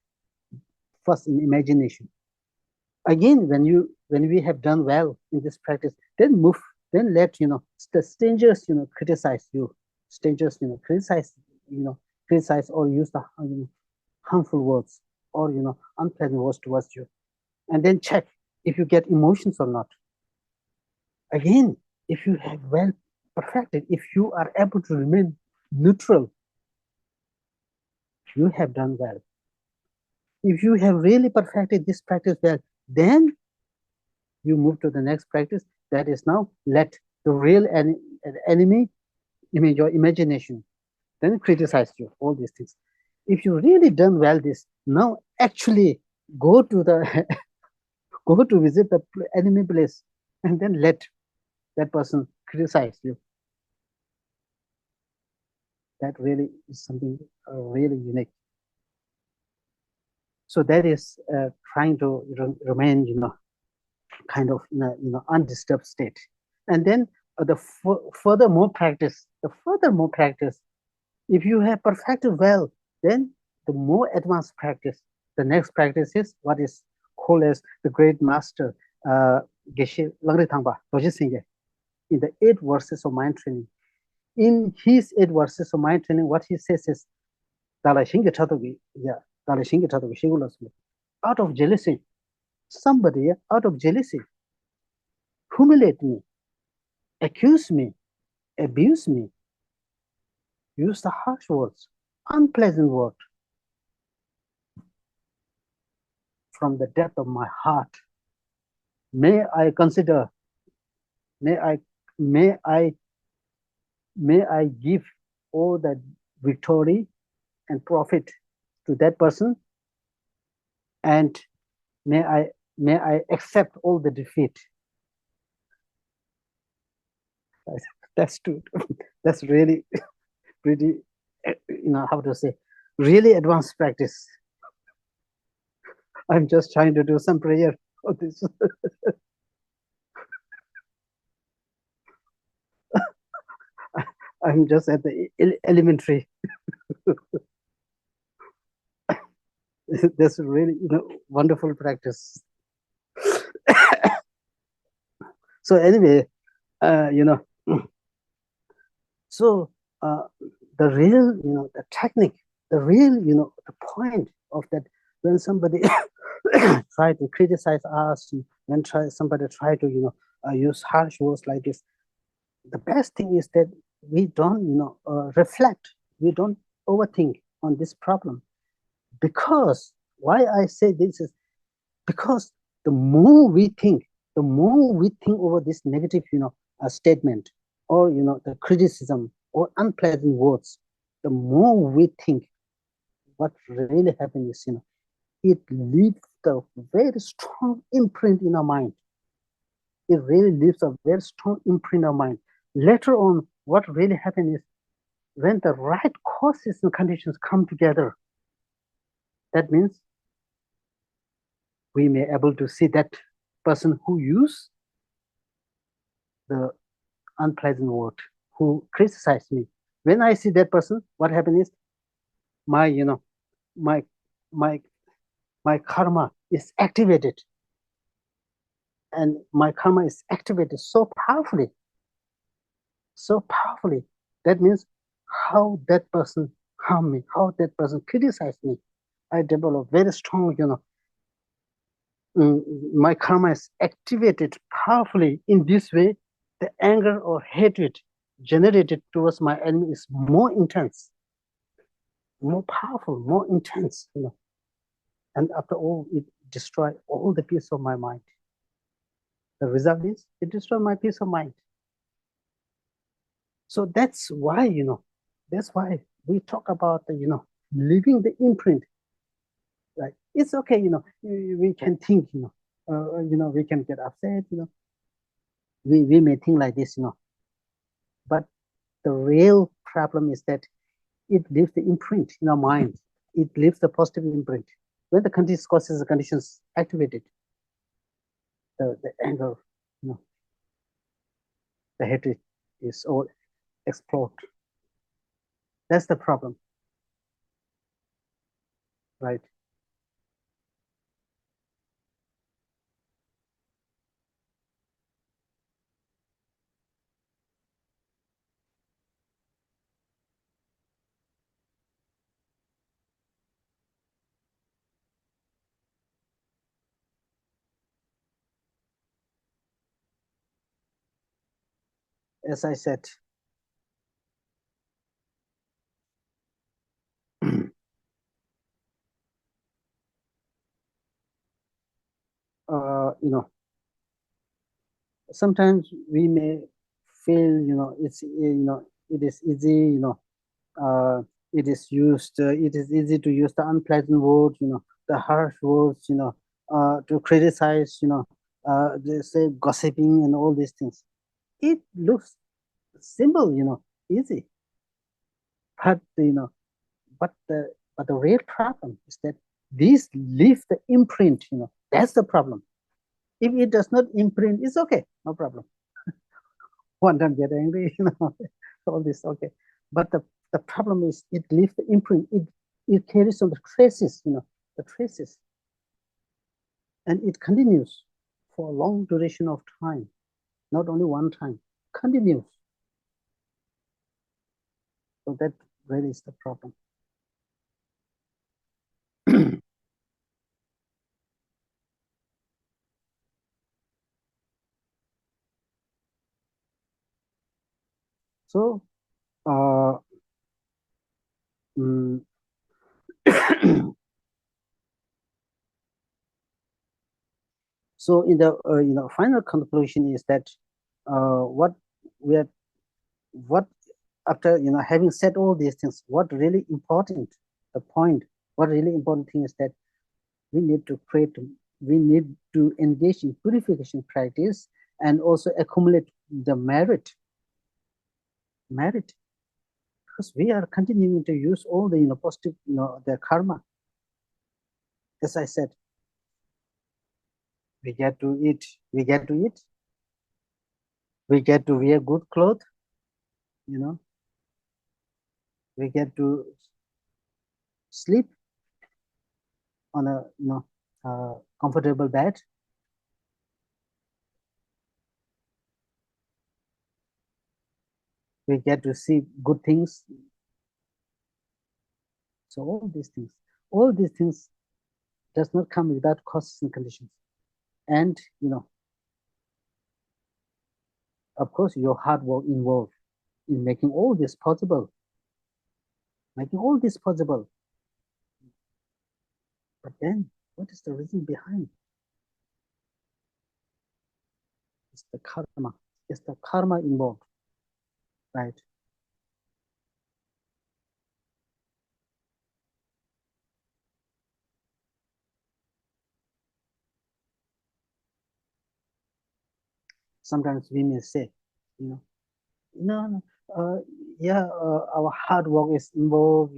Speaker 1: first in imagination. Again, when we have done well in this practice, then let the strangers criticize you. Strangers criticize or use the harmful words or unpleasant words towards you, and then check if you get emotions or not. Again, if you have well perfected, if you are able to remain neutral, you have done well. If you have really perfected this practice well, then you move to the next practice, that is now let the real enemy, your imagination, then criticize you, all these things. If you really done well this, now actually go to the go to visit the enemy place and then let that person criticize you. That really is something really unique. So that is trying to remain, kind of in a undisturbed state. And then the furthermore practice, if you have perfected well, then the more advanced practice, the next practice is what is called as the great master Geshe Langri Thangpa Dorje Singye, in the 8 verses of mind training. In his 8 verses of mind training, what he says is, out of jealousy, somebody out of jealousy humiliate me, accuse me, abuse me, use the harsh words, unpleasant words. From the depth of my heart, may I may I give all the victory and profit to that person, and may I accept all the defeat. That's true. That's really pretty, how to say, really advanced practice. I'm just trying to do some prayer for this. I'm just at the elementary. That's really, wonderful practice. So anyway, uh, you know, so the real, the technique, the real, the point of that, when somebody try to criticize us, when somebody try to, use harsh words like this, the best thing is that we don't, reflect, we don't overthink on this problem. Because why I say this is because the more we think over this negative, statement, or the criticism or unpleasant words, the more we think, what really happens is, it leaves a very strong imprint in our mind. It really leaves a very strong imprint in our mind. Later on, what really happens is, when the right causes and conditions come together, that means we may able to see that person who use the unpleasant word, who criticized me. When I see that person, what happens is, my my my my karma is activated, and my karma is activated so powerfully, that means how that person harm me, how that person criticized me, I develop very strong, my karma is activated powerfully. In this way, the anger or hatred generated towards my enemy is more intense, more powerful, more intense, and after all, it destroys all the peace of my mind. The result is it destroys my peace of mind. So that's why, that's why we talk about the, leaving the imprint. Like, it's okay, we can think, we can get upset, we may think like this, but the real problem is that it leaves the imprint in our mind. It leaves the positive imprint. When the conditions, causes, the conditions activated, the anger, the hatred is all explode. That's the problem, right? As I said, sometimes we may feel, it is easy, it is used, it is easy to use the unpleasant words, the harsh words, to criticize, they say gossiping and all these things. It looks simple, easy, but but the real problem is that these leave the imprint, that's the problem. If it does not imprint, it's okay, no problem. One time get angry, all this okay. But the problem is it leaves the imprint, it carries on the traces, the traces. And it continues for a long duration of time, not only one time, continues. So that really is the problem. So, mm, so in the final conclusion is that what we are what after, having said all these things, what really important, the point, what really important thing is that we need to engage in purification practice and also accumulate the merit, because we are continuing to use all the, positive, the karma. As I said, we get to eat, we get to wear good clothes, we get to sleep on a, comfortable bed. We get to see good things. So all these things does not come without causes and conditions. And, of course, your hard work involved in making all this possible. But then, what is the reason behind? It's the karma. It's the karma involved, right? Sometimes we may say, no, yeah, our hard work is involved,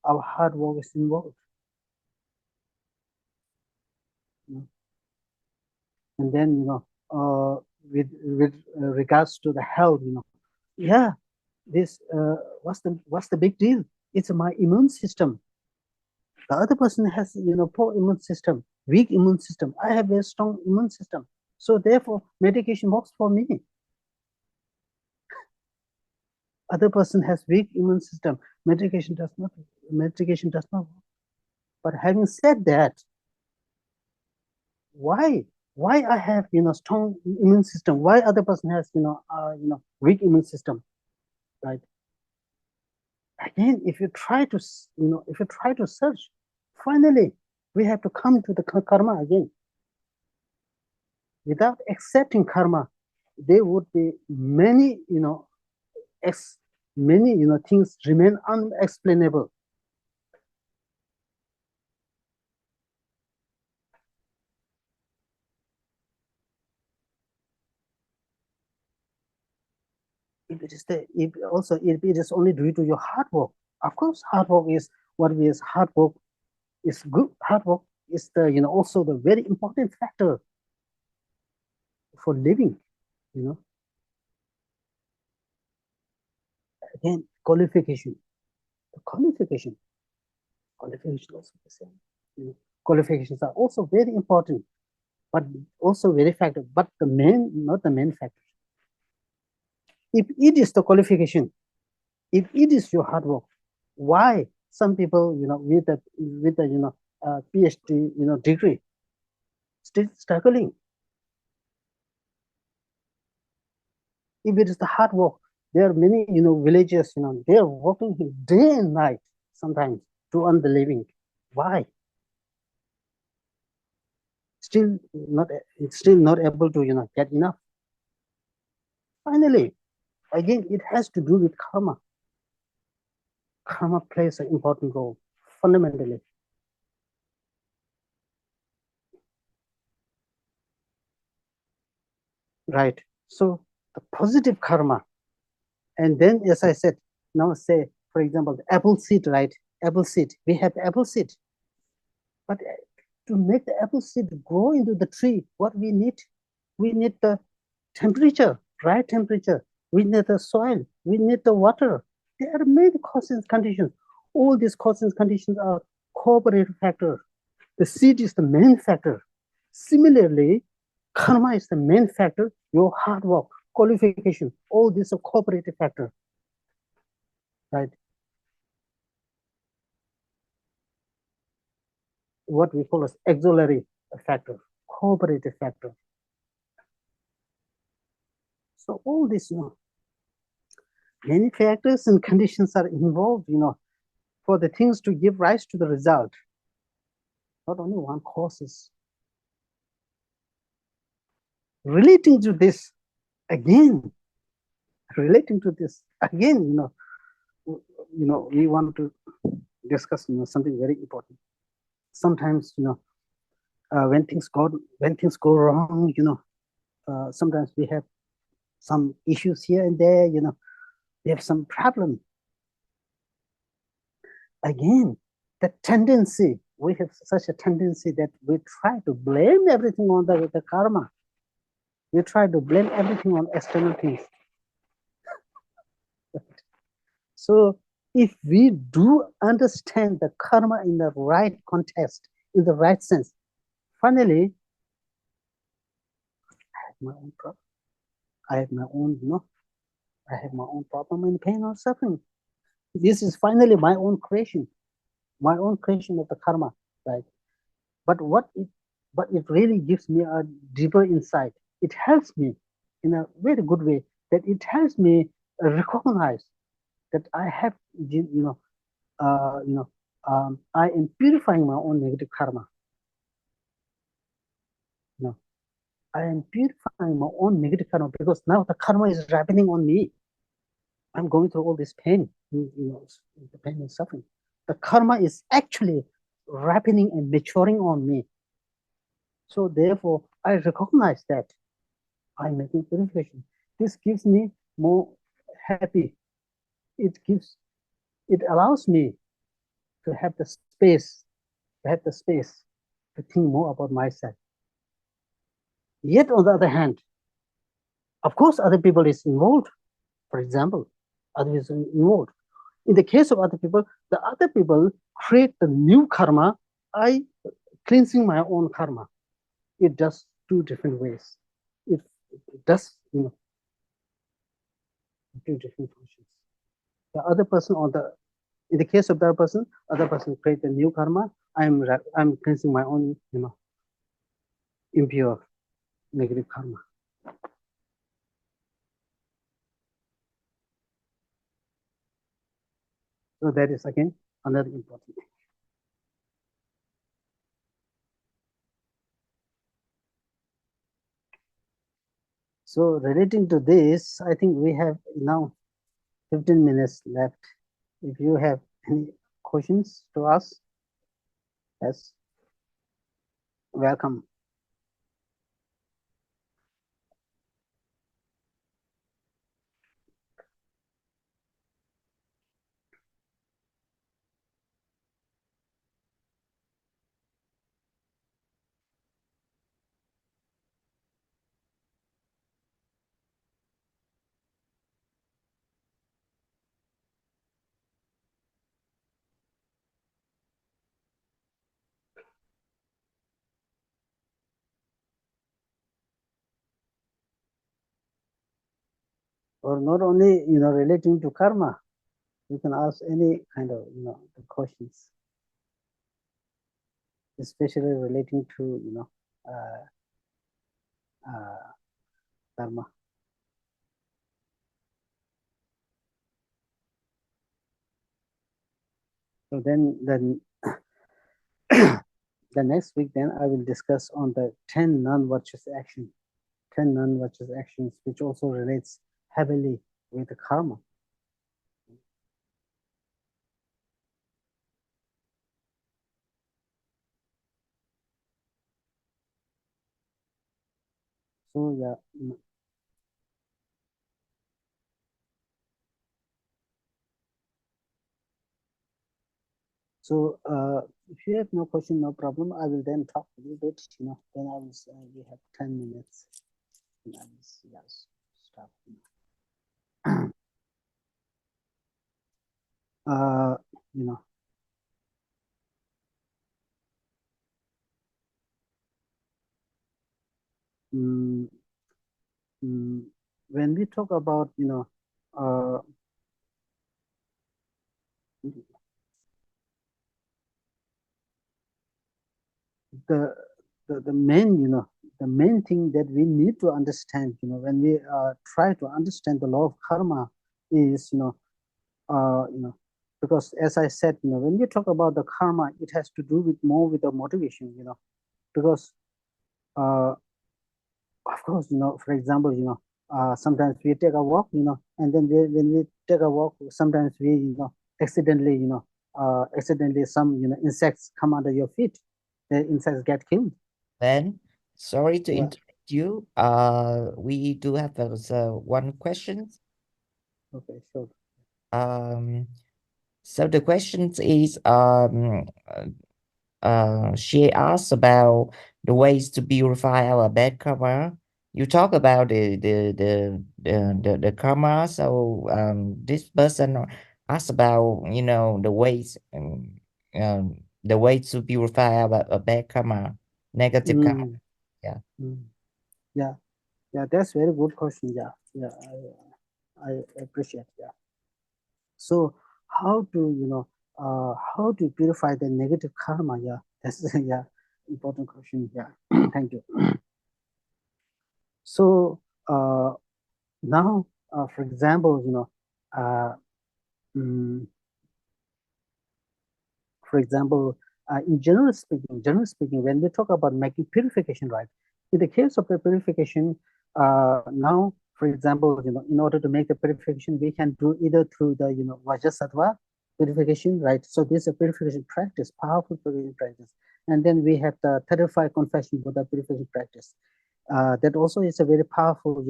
Speaker 1: our hard work is involved. And then, with regards to the health, yeah, this, what's the big deal? It's my immune system. The other person has, poor immune system, weak immune system. I have a strong immune system. So therefore, medication works for me. Other person has weak immune system. Medication does not work. But having said that, why I have, strong immune system? Why other person has, weak immune system, right? Again, if you try to search, finally, we have to come to the karma again. Without accepting karma, there would be many, things remain unexplainable. If it is only due to your hard work. Of course, hard work is what it is. Hard work is good. Hard work is the, also the very important factor for living, Again, qualification also the same. Qualifications are also very important, but also very factor, but not the main factor. If it is the qualification, if it is your hard work, why some people, with the PhD, degree, still struggling? If it is the hard work, there are many, villages, they are working day and night sometimes to earn the living. Why? Still not able to, get enough. Finally, again, it has to do with karma. Karma plays an important role, fundamentally. Right. So the positive karma, and then, as I said, now say, for example, the apple seed, right? Apple seed. We have apple seed, but to make the apple seed grow into the tree, what we need the temperature, right temperature. We need the soil. We need the water. There are many causes and conditions. All these causes and conditions are cooperative factors. The seed is the main factor. Similarly, karma is the main factor. Your hard work, qualification, all these are cooperative factors, right? What we call as auxiliary factor, cooperative factor. So all this, many factors and conditions are involved, for the things to give rise to the result. Not only one causes. Relating to this, again, we want to discuss, something very important. Sometimes, when things go wrong, sometimes we have some issues here and there, we have some problem. Again, the tendency, we have such a tendency that we try to blame everything on the karma. We try to blame everything on external things. So if we do understand the karma in the right context, in the right sense, finally, I have my own problem. I have my own, I have my own problem and pain or suffering. This is finally my own creation of the karma, right? But it really gives me a deeper insight. It helps me in a very good way, that it helps me recognize that I have, I am purifying my own negative karma. I am purifying my own negative karma, because now the karma is happening on me. I'm going through all this pain, the pain and suffering. The karma is actually ripening and maturing on me. So therefore, I recognize that I'm making purification. This gives me more happy. It allows me to have the space, to think more about myself. Yet on the other hand, of course, other people is involved. For example, other is involved. In the case of other people, the other people create the new karma. I cleansing my own karma. It does two different ways. It does, two different functions. The other person, in the case of the other person create the new karma. I'm cleansing my own, impure negative karma. So that is again another important thing. So relating to this, I think we have now 15 minutes left. If you have any questions to ask, yes, welcome. Or not only, relating to karma, you can ask any kind of, questions, especially relating to, karma. So then the next week, then I will discuss on the 10 non-virtuous actions, 10 non-virtuous actions, which also relates heavily with the karma. So yeah. So if you have no question, no problem, I will then talk a little bit, then I will say we have 10 minutes. And I will, yes, stop. You know, mm, when we talk about, the main thing that we need to understand, when we try to understand the law of karma is, because as I said, when we talk about the karma, it has to do with more with the motivation, because of course, for example, sometimes we take a walk, and then when we take a walk, sometimes we, accidentally, accidentally some, insects come under your feet, the insects get killed.
Speaker 2: Then, sorry to
Speaker 1: Yeah.
Speaker 2: interrupt you. We do have one question.
Speaker 1: Okay, sure.
Speaker 2: Um, so the question is, she asked about the ways to purify our bad karma. You talk about the karma. So this person asked about, the ways, the way to purify our bad karma, negative karma.
Speaker 1: Mm,
Speaker 2: Yeah.
Speaker 1: mm. Yeah, yeah, that's very good question. Yeah, yeah, I appreciate. Yeah. So how to, how to purify the negative karma? Yeah, that's yeah, important question. Yeah, thank you. So now, for example, uh, mm, for example, general speaking, when we talk about making purification, right? In the case of the purification, now, for example, in order to make the purification, we can do either through the, Vajrasattva purification, right? So this is a purification practice, powerful purification practice. And then we have the 35 confession Buddha purification practice. That also is a very powerful,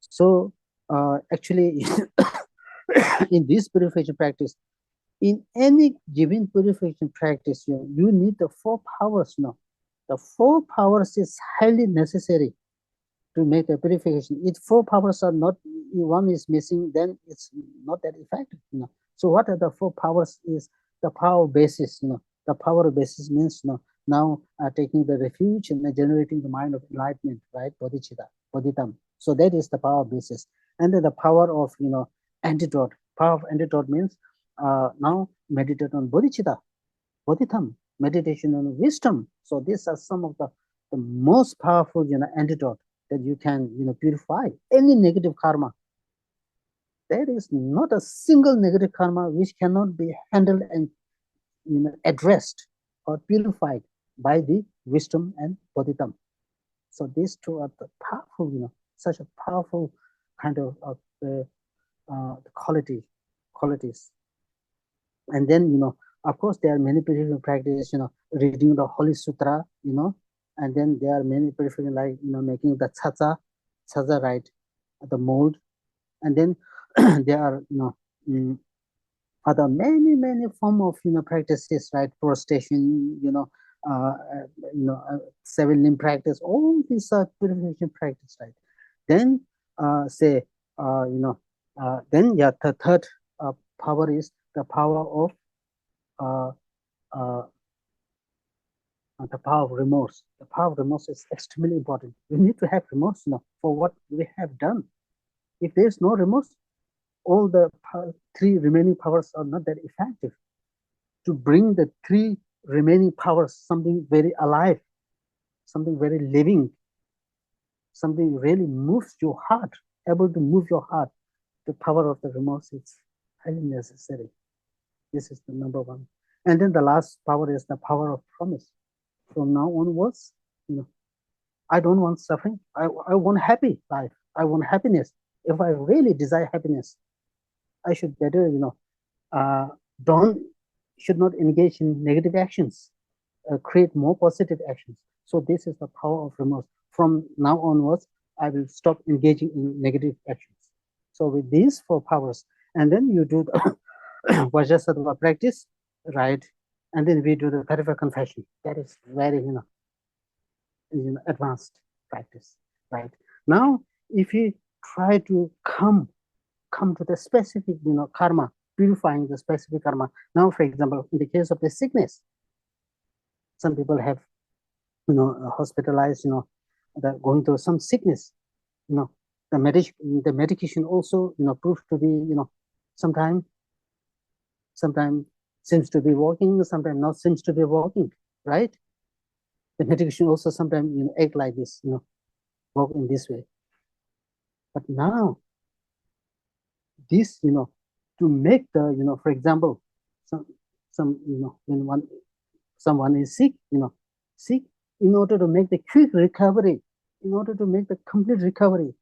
Speaker 1: So actually, in this purification practice, in any given purification practice, you need the four powers now. The four powers is highly necessary to make a purification. If four powers are not, one is missing, then it's not that effective. So what are the four powers is the power basis. The power basis means, now taking the refuge and generating the mind of enlightenment, right? Bodhicitta, bodhitam. So that is the power basis. And then the power of, antidote. Power of antidote means now meditate on bodhicitta, bodhitam, meditation on wisdom. So these are some of the most powerful, antidote that you can, purify any negative karma. There is not a single negative karma which cannot be handled and, addressed or purified by the wisdom and bodhitam. So these two are the powerful, such a powerful kind of qualities. And then, of course, there are many purification practices, reading the Holy Sutra, and then there are many purification like, making the chaza, right, the mold. And then there are, other many form of, practices, right, prostration, uh, uh, seven limb practice, all these are purification practice, right? Then say, then yeah, the third power is the power of uh, uh, the power of remorse. The power of remorse is extremely important. We need to have remorse, for what we have done. If there is no remorse, all the three remaining powers are not that effective. To bring the three remaining powers, something very alive, something very living, something really moves your heart, able to move your heart, the power of the remorse is highly necessary. This is the number one. And then the last power is the power of promise. From now onwards, I don't want suffering. I want happy life. I want happiness. If I really desire happiness, I should better, uh, don't should not engage in negative actions. Create more positive actions. So this is the power of remorse. From now onwards, I will stop engaging in negative actions. So with these four powers, and then you do the Vajrasattva practice, right? And then we do the 35 confession. That is very, advanced practice, right? Now, if you try to come to the specific, karma, purifying the specific karma. Now, for example, in the case of the sickness, some people have, hospitalized, going through some sickness, you know, the medication also, proves to be, sometimes sometimes seems to be working, sometimes not seems to be working, right? The medication also sometimes, act like this, work in this way. But now this, to make the, for example, some, when someone is sick, sick, in order to make the quick recovery, in order to make the complete recovery,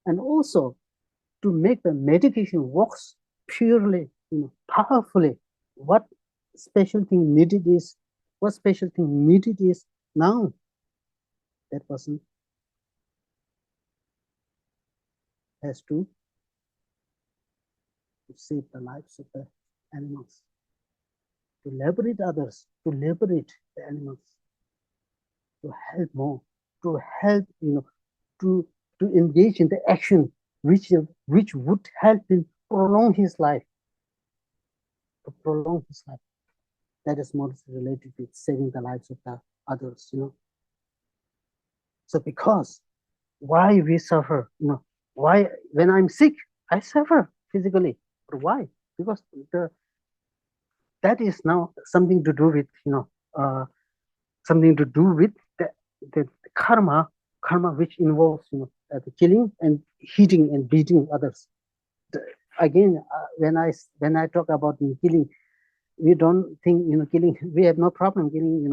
Speaker 1: and also to make the medication works purely, powerfully. What special thing needed is, now that person has to save the lives of the animals, to liberate others, to liberate the animals, to help more, to help, to engage in the action which would help him prolong his life, to prolong his life. That is more related with saving the lives of the others, So because why we suffer, why when I'm sick, I suffer physically. But why? Because that is now something to do with, something to do with the karma which involves, the killing and hitting and beating others. Again, when I talk about killing, we don't think, killing, we have no problem killing,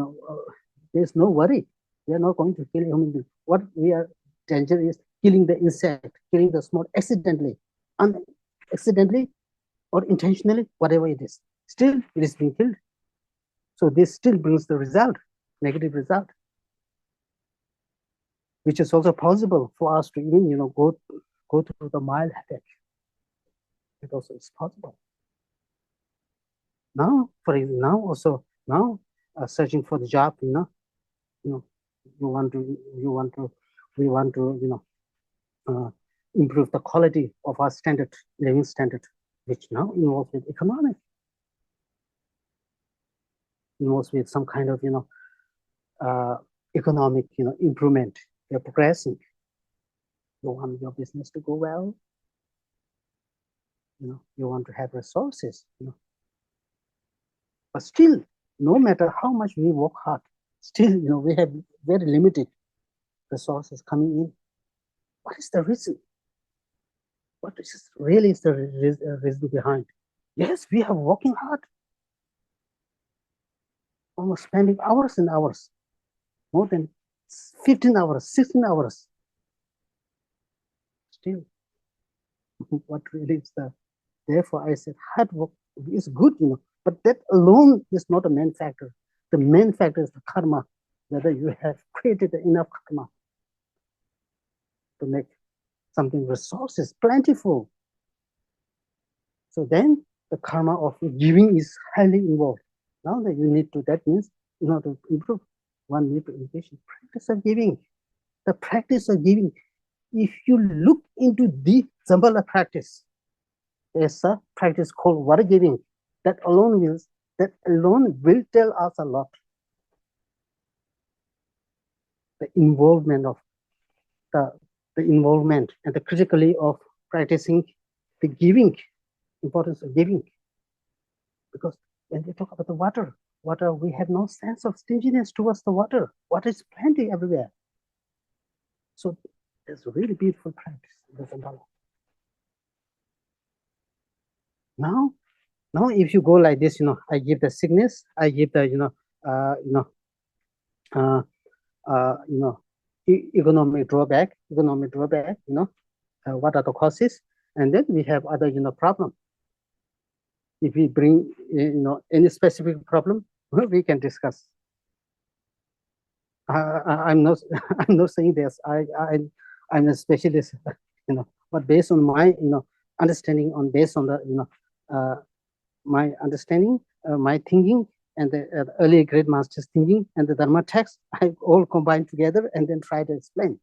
Speaker 1: there's no worry. We are not going to kill human being. What we are danger is killing the insect, killing the small accidentally, accidentally or intentionally, whatever it is. Still, it is being killed. So this still brings the result, negative result, which is also possible for us to even, go through the mild headache. It also is possible. Now, searching for the job, we want to, improve the quality of our living standard, which now involves with involves with some kind of, economic, improvement. You're progressing. You want your business to go well. You want to have resources, but still, no matter how much we work hard, still, we have very limited resources coming in. What is the reason? What is really is the reason behind? Yes, we are working hard, almost spending hours and hours, more than 15 hours, 16 hours. Still, what really is the, therefore I said hard work is good, but that alone is not a main factor. The main factor is the karma, whether you have created enough karma to make something resources plentiful. So then the karma of giving is highly involved. Now that you need to, that means in order to improve, one need to engage in practice of giving. The practice of giving, if you look into the Zambala practice, there's a practice called water giving. That alone will tell us a lot. The involvement of the involvement and the critically of practicing the giving, importance of giving. Because when we talk about the water, we have no sense of stinginess towards the water. Water is plenty everywhere. So it's a really beautiful practice in the Zambala. Now, if you go like this, I give the sickness, I give the, economic drawback, what are the causes, and then we have other, problem. If we bring, any specific problem, we can discuss. I'm not, I'm not saying this. I'm a specialist, but based on my, understanding, based on the, my understanding, my thinking, and the early great masters' thinking, and the Dharma text, I all combined together and then try to explain.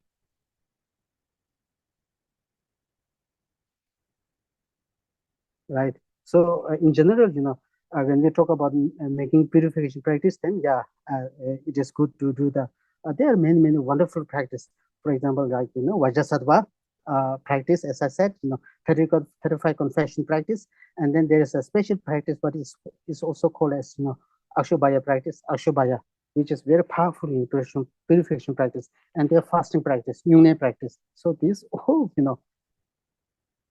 Speaker 1: Right. So in general, when we talk about making purification practice, then yeah, it is good to do the. There are many wonderful practice. For example, like Vajrasattva practice, as I said, 35 confession practice, and then there is a special practice, but is also called as Akshobhya practice, Akshobhya, which is very powerful in purification practice, and their fasting practice, Nyune practice. So these all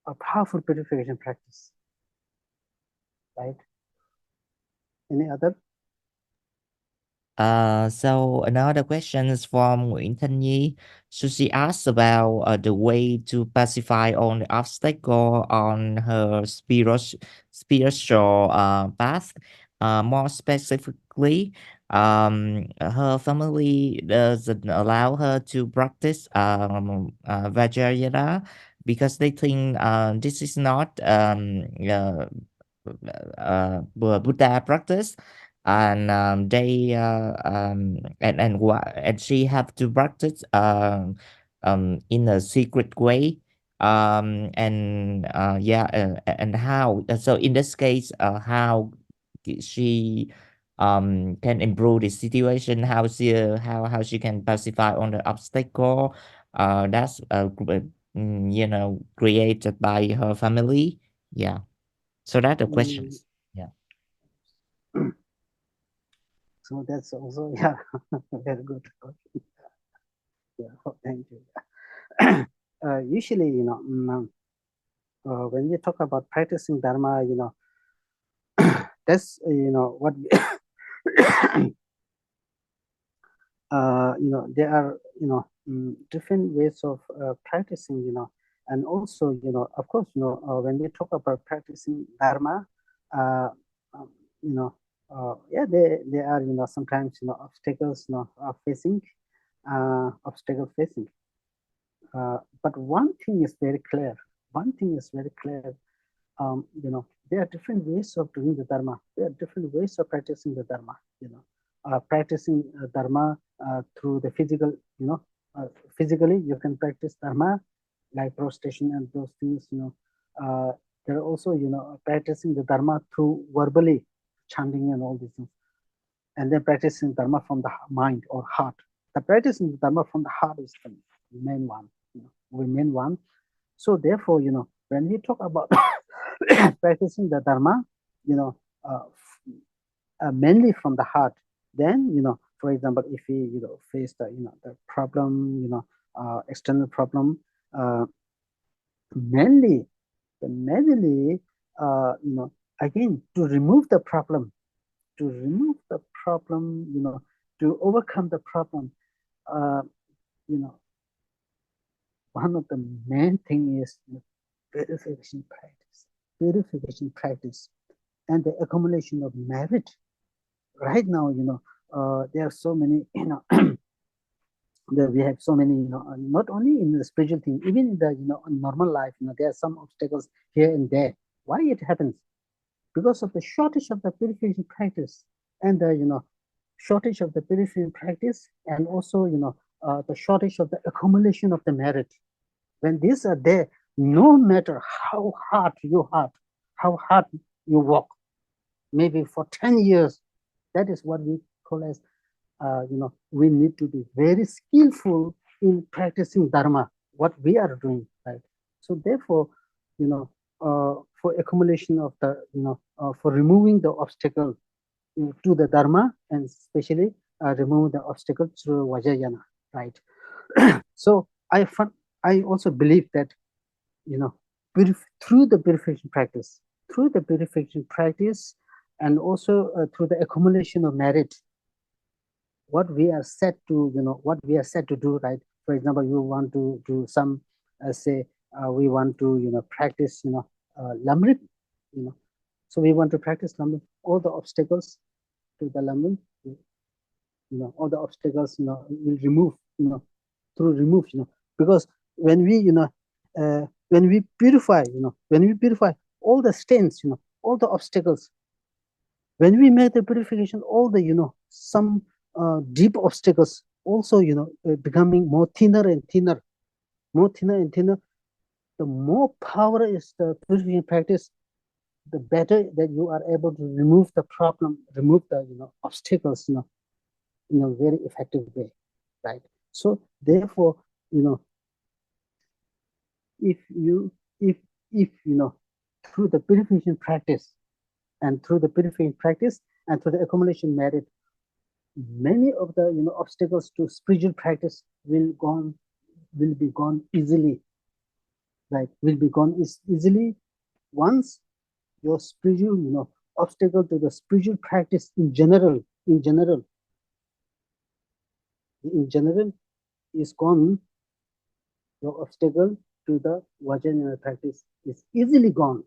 Speaker 1: a powerful purification practice. Right? Any other?
Speaker 2: So another question is from Nguyễn Thanh Nhi. So she asks about the way to pacify all the obstacle on her spiritual path. More specifically, her family doesn't allow her to practice Vajrayana because they think this is not Buddha practice, and they and she have to practice in a secret way, and yeah, and how, so in this case, how she can improve the situation, how she how she can pacify on the obstacle that's created by her family. Yeah, so that's the questions. Yeah.
Speaker 1: So that's also, yeah, very good question. Yeah, thank you. Usually, when we talk about practicing Dharma, that's, what, there are, different ways of practicing, and also, of course, when we talk about practicing Dharma, um, yeah, there are, sometimes, obstacles, facing, obstacle facing. But one thing is very clear. One thing is very clear. There are different ways of doing the Dharma. There are different ways of practicing the Dharma. Practicing Dharma through the physical, physically you can practice Dharma like prostration and those things. There are also, practicing the Dharma through verbally chanting and all these things, and then practicing Dharma from the mind or heart. The practicing the Dharma from the heart is the main one. The main one. So therefore, when we talk about practicing the Dharma, mainly from the heart, then, for example, if we, face the, the problem, external problem, mainly, again, to remove the problem, to overcome the problem, one of the main thing is purification practice, and the accumulation of merit. Right now, there are so many, we have so many, not only in the spiritual thing, even in the, normal life, there are some obstacles here and there. Why it happens? Because of the shortage of the purification practice, and the, shortage of the purification practice, and also, the shortage of the accumulation of the merit. When these are there, no matter how hard you work, maybe for 10 years, that is what we call as, we need to be very skillful in practicing Dharma, what we are doing, right? So therefore, for accumulation of the, for removing the obstacle to the Dharma, and especially remove the obstacle through Vajrayana, right? So I also believe that, through the purification practice, and also through the accumulation of merit, what we are set to, do, right? For example, you want to do some, say, we want to, practice, Lamrit, so we want to practice Lamrit, all the obstacles to the Lamrit, all the obstacles, will remove, because when we, when we purify, all the stains, all the obstacles, when we make the purification, all the, some deep obstacles also, becoming more thinner and thinner, the more power is the purification practice, the better that you are able to remove the problem, remove the, obstacles, in a very effective way, right? So therefore, if through the purification practice, and through the accumulation merit, many of the, obstacles to spiritual practice will be gone easily, right? Will be gone easily once your spiritual, obstacle to the spiritual practice in general, in general is gone. Your obstacle to the Vajrayana practice is easily gone.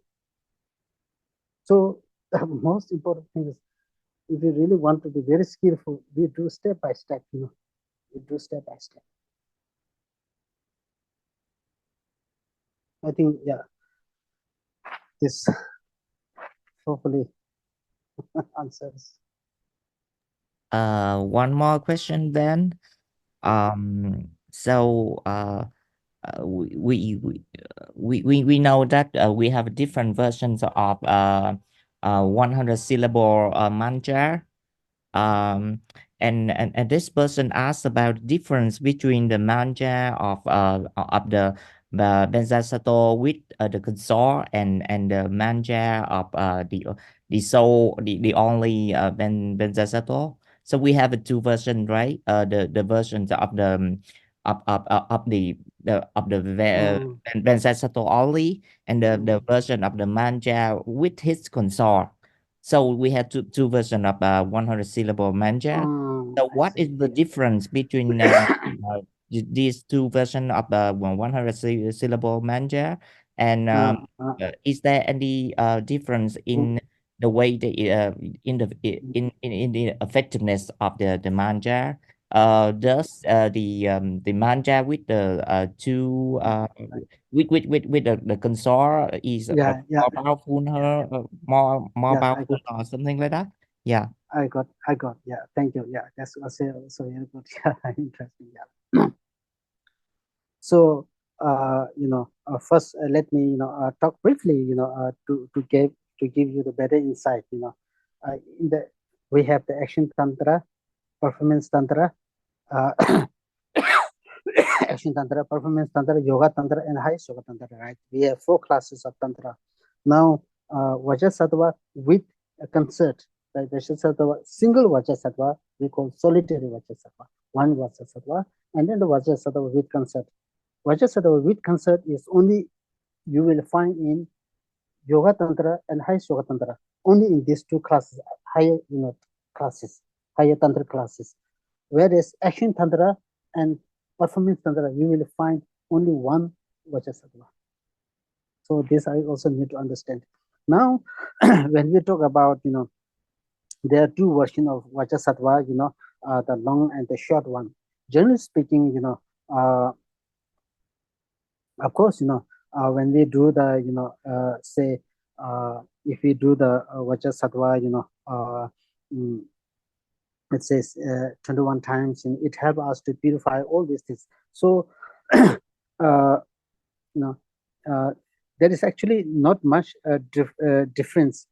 Speaker 1: So the most important thing is, if you really want to be very skillful, we do step by step, we do step by step. I think, yeah, this hopefully answers.
Speaker 2: One more question then. So we know that we have different versions of 100 syllable mantra. And this person asked about the difference between the mantra of the Benzasato with the consort and the mantra of the soul, the only Benzasato. So we have two versions, right? The versions of the of the Benzasato only, and the version of the mantra with his consort. So we have two versions of 100 syllable mantra. So
Speaker 1: I
Speaker 2: what
Speaker 1: see.
Speaker 2: is the difference between these two versions of the 100 syllable mantra? And is there any difference in the way in the effectiveness of the mantra? Does the mantra with the two with the consort is
Speaker 1: Yeah, yeah,
Speaker 2: more powerful her more
Speaker 1: yeah. I
Speaker 2: powerful
Speaker 1: got,
Speaker 2: or something like that? Yeah.
Speaker 1: I got. Yeah, thank you. Yeah, that's also very good. Yeah, interesting. Yeah. So, first let me talk briefly. To give you the better insight. In the we have the action tantra, performance tantra, uh, action tantra, performance tantra, yoga tantra, and high yoga tantra. Right? We have 4 classes of tantra. Now, Vajrasattva with a concert. Right? Vajrasattva, single Vajrasattva, we call solitary Vajrasattva. One Vajrasattva, and then the Vajrasattva with concert. Vajrasattva with concert is only you will find in Yoga Tantra and High Yoga Tantra. Only in these 2 classes, higher classes, higher Tantra classes. Whereas Action Tantra and Performance Tantra, you will find only one Vajrasattva. So this I also need to understand. Now, when we talk about there are 2 versions of Vajrasattva, the long and the short one. Generally speaking, of course, when we do the, say, if we do the Vajrasattva, it says 21 times, and it helps us to purify all these things. So, uh, there is actually not much difference.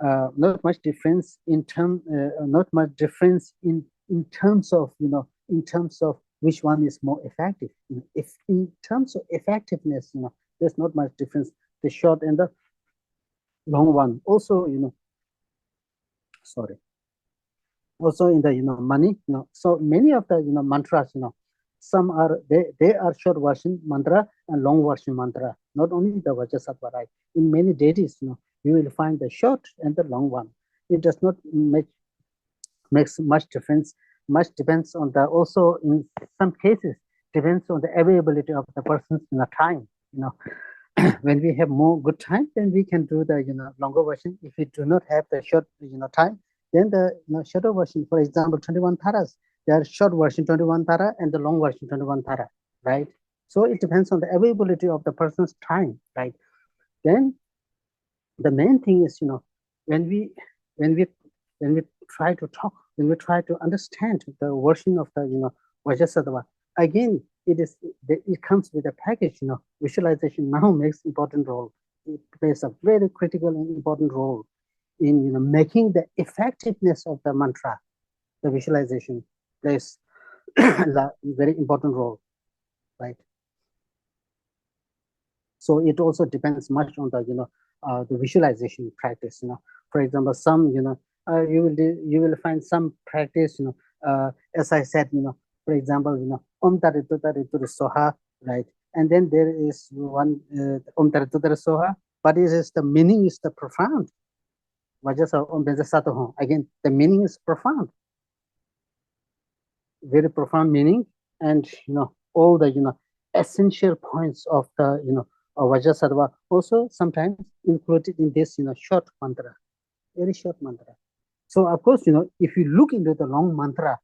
Speaker 1: Not much difference not much difference in terms of in terms of which one is more effective. If in terms of effectiveness, there's not much difference. The short and the long one. Also, sorry. Also in the money, so many of the mantras, some are they are short version mantra and long version mantra. Not only the Vajrasattva, right? In many deities, you will find the short and the long one. It does not makes much difference. Much depends on the, also in some cases depends on the availability of the person's time. When we have more good time, then we can do the longer version. If we do not have the short time, then the shorter version. For example, 21 taras. There are short version 21 tara and the long version 21 tara, right? So it depends on the availability of the person's time, right? Then the main thing is, when we when we when we try to talk, when we try to understand the version of the Vajrasattva, again it comes with a package. Visualization now makes important role. It plays a very critical and important role in making the effectiveness of the mantra. The visualization plays a very important role, right? So it also depends much on the visualization practice. For example, some you will find some practice. As I said, for example, Om Taritutaritur Soha, right? And then there is one Om Taritutara Soha, but it is the meaning is the profound. Vajasa Om Benzasato. Again, the meaning is profound. very profound meaning, and all the essential points of the Vajrasattva also sometimes included in this short mantra, very short mantra. So of course, if you look into the long mantra,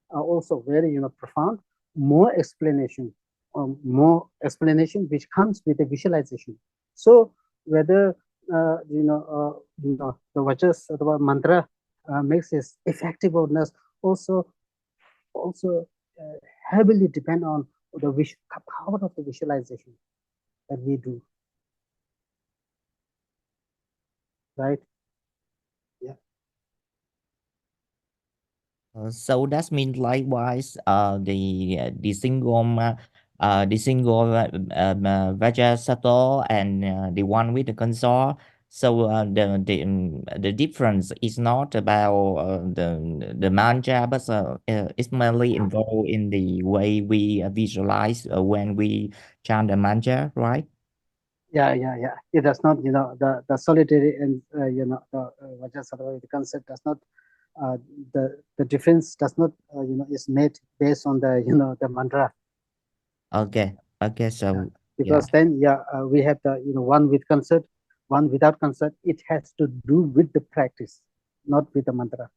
Speaker 1: also very profound, more explanation, which comes with the visualization. So whether the Vajrasattva mantra makes its effectiveness also heavily depend on the power of the visualization that we do, right? Yeah.
Speaker 2: So that means likewise, the single Vajrasattva and the one with the consort. So the difference is not about the mantra, but it's mainly involved in the way we visualize when we chant the mantra, right?
Speaker 1: Yeah. It does not, the solitary and the Vajrasattva, the concept does not, uh, the difference does not, is made based on the the mantra.
Speaker 2: Okay, okay,
Speaker 1: Yeah.
Speaker 2: so yeah,
Speaker 1: Because then we have the one with concert, one without concert. It has to do with the practice, not with the mantra.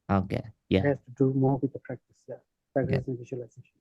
Speaker 2: okay,
Speaker 1: It
Speaker 2: yeah,
Speaker 1: has to do more with the practice. Yeah,
Speaker 2: okay.
Speaker 1: practice and visualization.